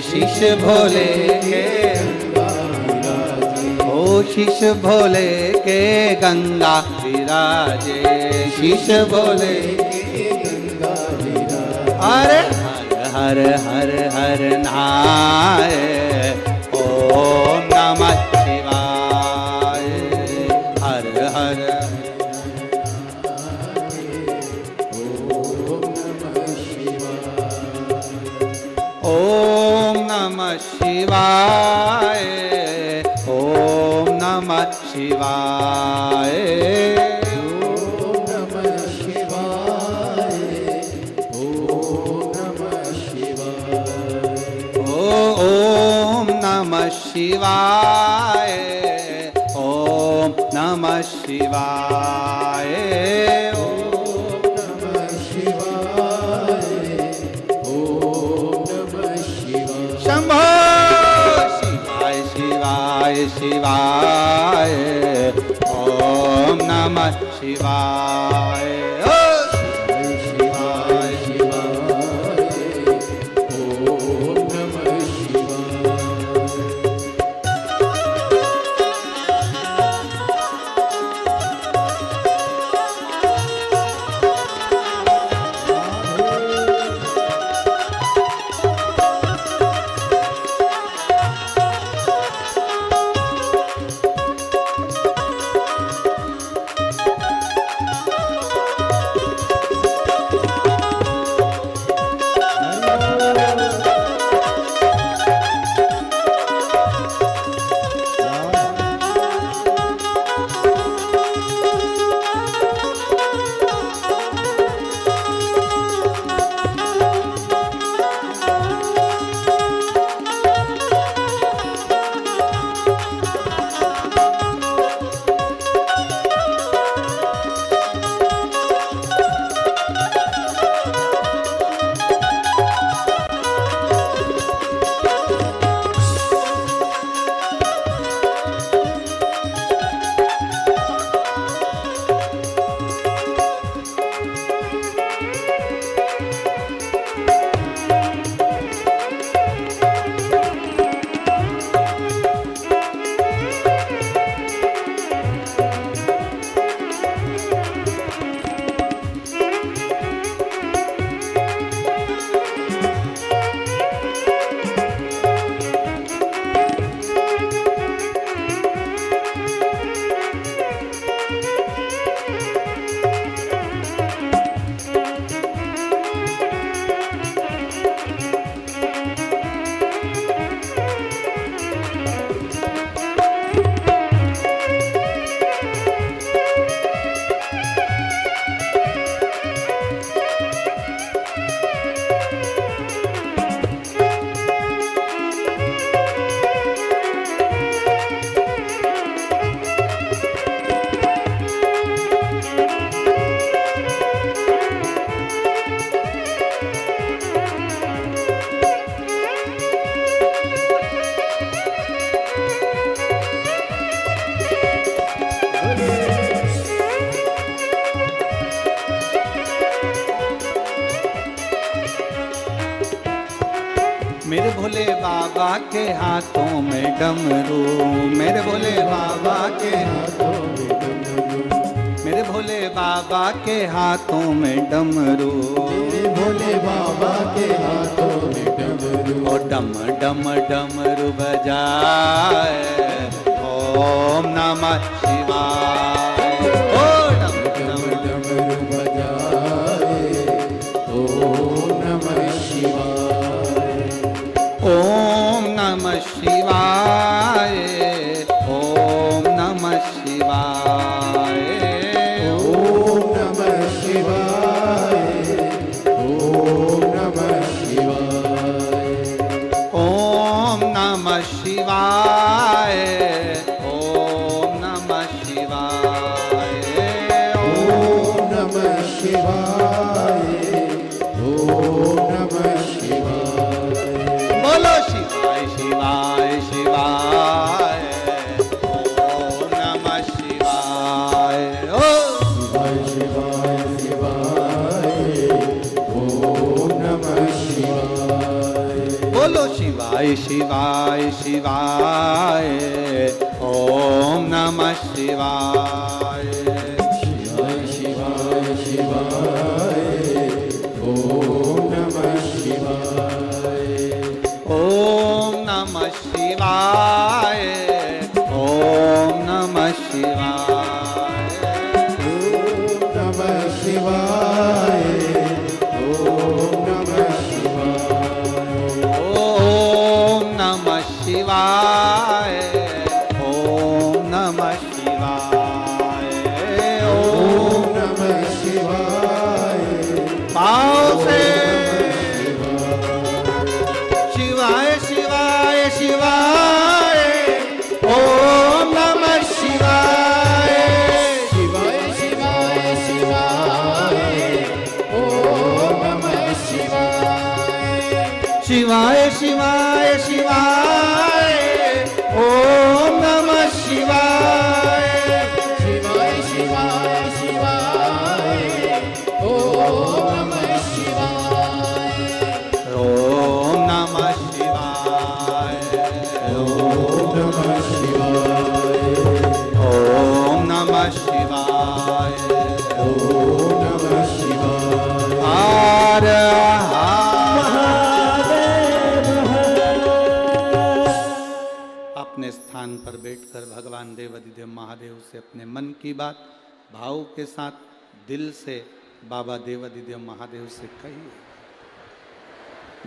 Speaker 1: शीश भोले के ओ शीश भोले के गंगा विराजे, शीश भोले के गंगा विराजे। अरे हर हर हर हर नाय ओम नमः शिवाय, हर हर ओम शिवाय, ओम नमः शिवाय,
Speaker 2: ओम नमः शिवाय, ओम नमः शिवाय,
Speaker 1: ओम नमः शिवाय, ओम नमः शिवाय,
Speaker 2: ओम नमः शिवाय, ओम नमः शिवाय।
Speaker 1: शंभो शिवाय शिवाय शिवाय, ओम नमः शिवाय, ओ
Speaker 2: शिवाय शिवाय, ओम नमः शिवाय।
Speaker 1: मेरे भोले बाबा के हाथों में डमरू, मेरे भोले बाबा के
Speaker 2: हाथों में डमरू,
Speaker 1: मेरे भोले बाबा के हाथों में डमरू,
Speaker 2: मेरे भोले बाबा के हाथों में डमरू,
Speaker 1: ओ डम डम डमरू बजाए, ओम नमः शिवाय, ओ डम डम
Speaker 2: डमरू बजाए, ओम नमः शिवाय,
Speaker 1: ओम नमः शिवाय, ओम नमः शिवाय,
Speaker 2: ओम नमः शिवाय, ओम नमः शिवाय,
Speaker 1: ओम नमः शिवाय, ओम नमः शिवाय,
Speaker 2: ओम नमः शिवाय, ओम नमः शिवाय।
Speaker 1: बोलो शिवाय शिवाय शिवाय, ओम नमः शिवाय, ओ
Speaker 2: शिवाय शिवाय शिवाय, ओम नमः शिवाय।
Speaker 1: बोलो शिवाय शिवाय शिवाय, ओम नमः शिवाय,
Speaker 2: शिवाय शिवाय शिवाय, ओम नमः शिवाय।
Speaker 1: ओम नमः शिवाय, ओम नमः शिवाय,
Speaker 2: ओम नमः शिवाय, ओम नमः शिवाय।
Speaker 1: ओम नमः शिवाय, नमः शिवाय।
Speaker 2: ओम नमः शिवाय।
Speaker 1: पाँव से शिवाय शिवाय शिवाय। ओम नमः शिवाय।
Speaker 2: शिवाय शिवाय शिवाय। ओम नमः शिवाय।
Speaker 1: शिवाय शिवाय शिवाय। ओम नमः शिवाय।
Speaker 2: शिवाय शिवाय शिवाय। ओम नमः शिवाय।
Speaker 1: ओम नमः शिवाय।
Speaker 2: ओम नमः शिवाय।
Speaker 1: ओम नमः शिवाय।
Speaker 2: ओम नमः शिवाय।
Speaker 1: हर अपने स्थान पर बैठकर भगवान देवाधिदेव महादेव से अपने मन की बात भाव के साथ दिल से बाबा देवाधिदेव महादेव से कहिए।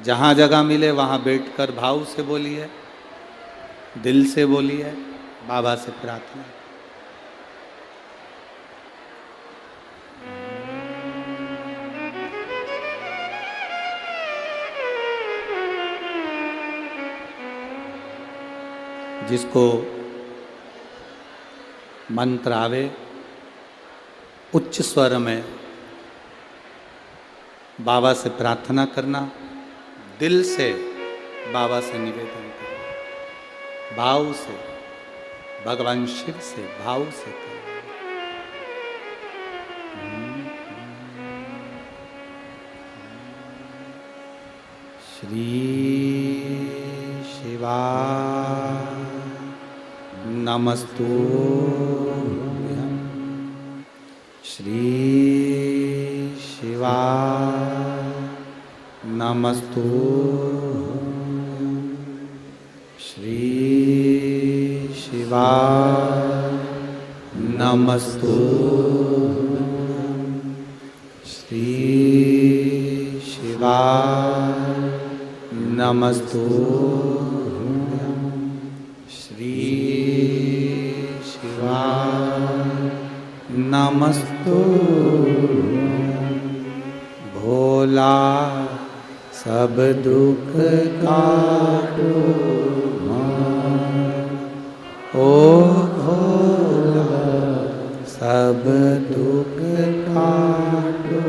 Speaker 1: जहां जगह मिले वहां बैठकर भाव से बोलिए, दिल से बोलिए, बाबा से प्रार्थना। जिसको मंत्र आवे उच्च स्वर में बाबा से प्रार्थना करना, दिल से बाबा से निवेदन करना, भाव से भगवान शिव से भाव से करना। श्री शिवाय नमस्तुभ्यं। श्री शिवाय नमस्तुभ्यं। श्री शिवाय नमस्तुभ्यं। श्री शिवाय नमस्तुभ्यं। श्री शिवाय नमस्तुभ्यं। भोला सब दुख काटो ओ भोला सब दुख काटो।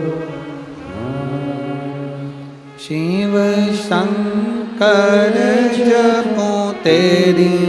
Speaker 1: शिव शंकर जपो तेरी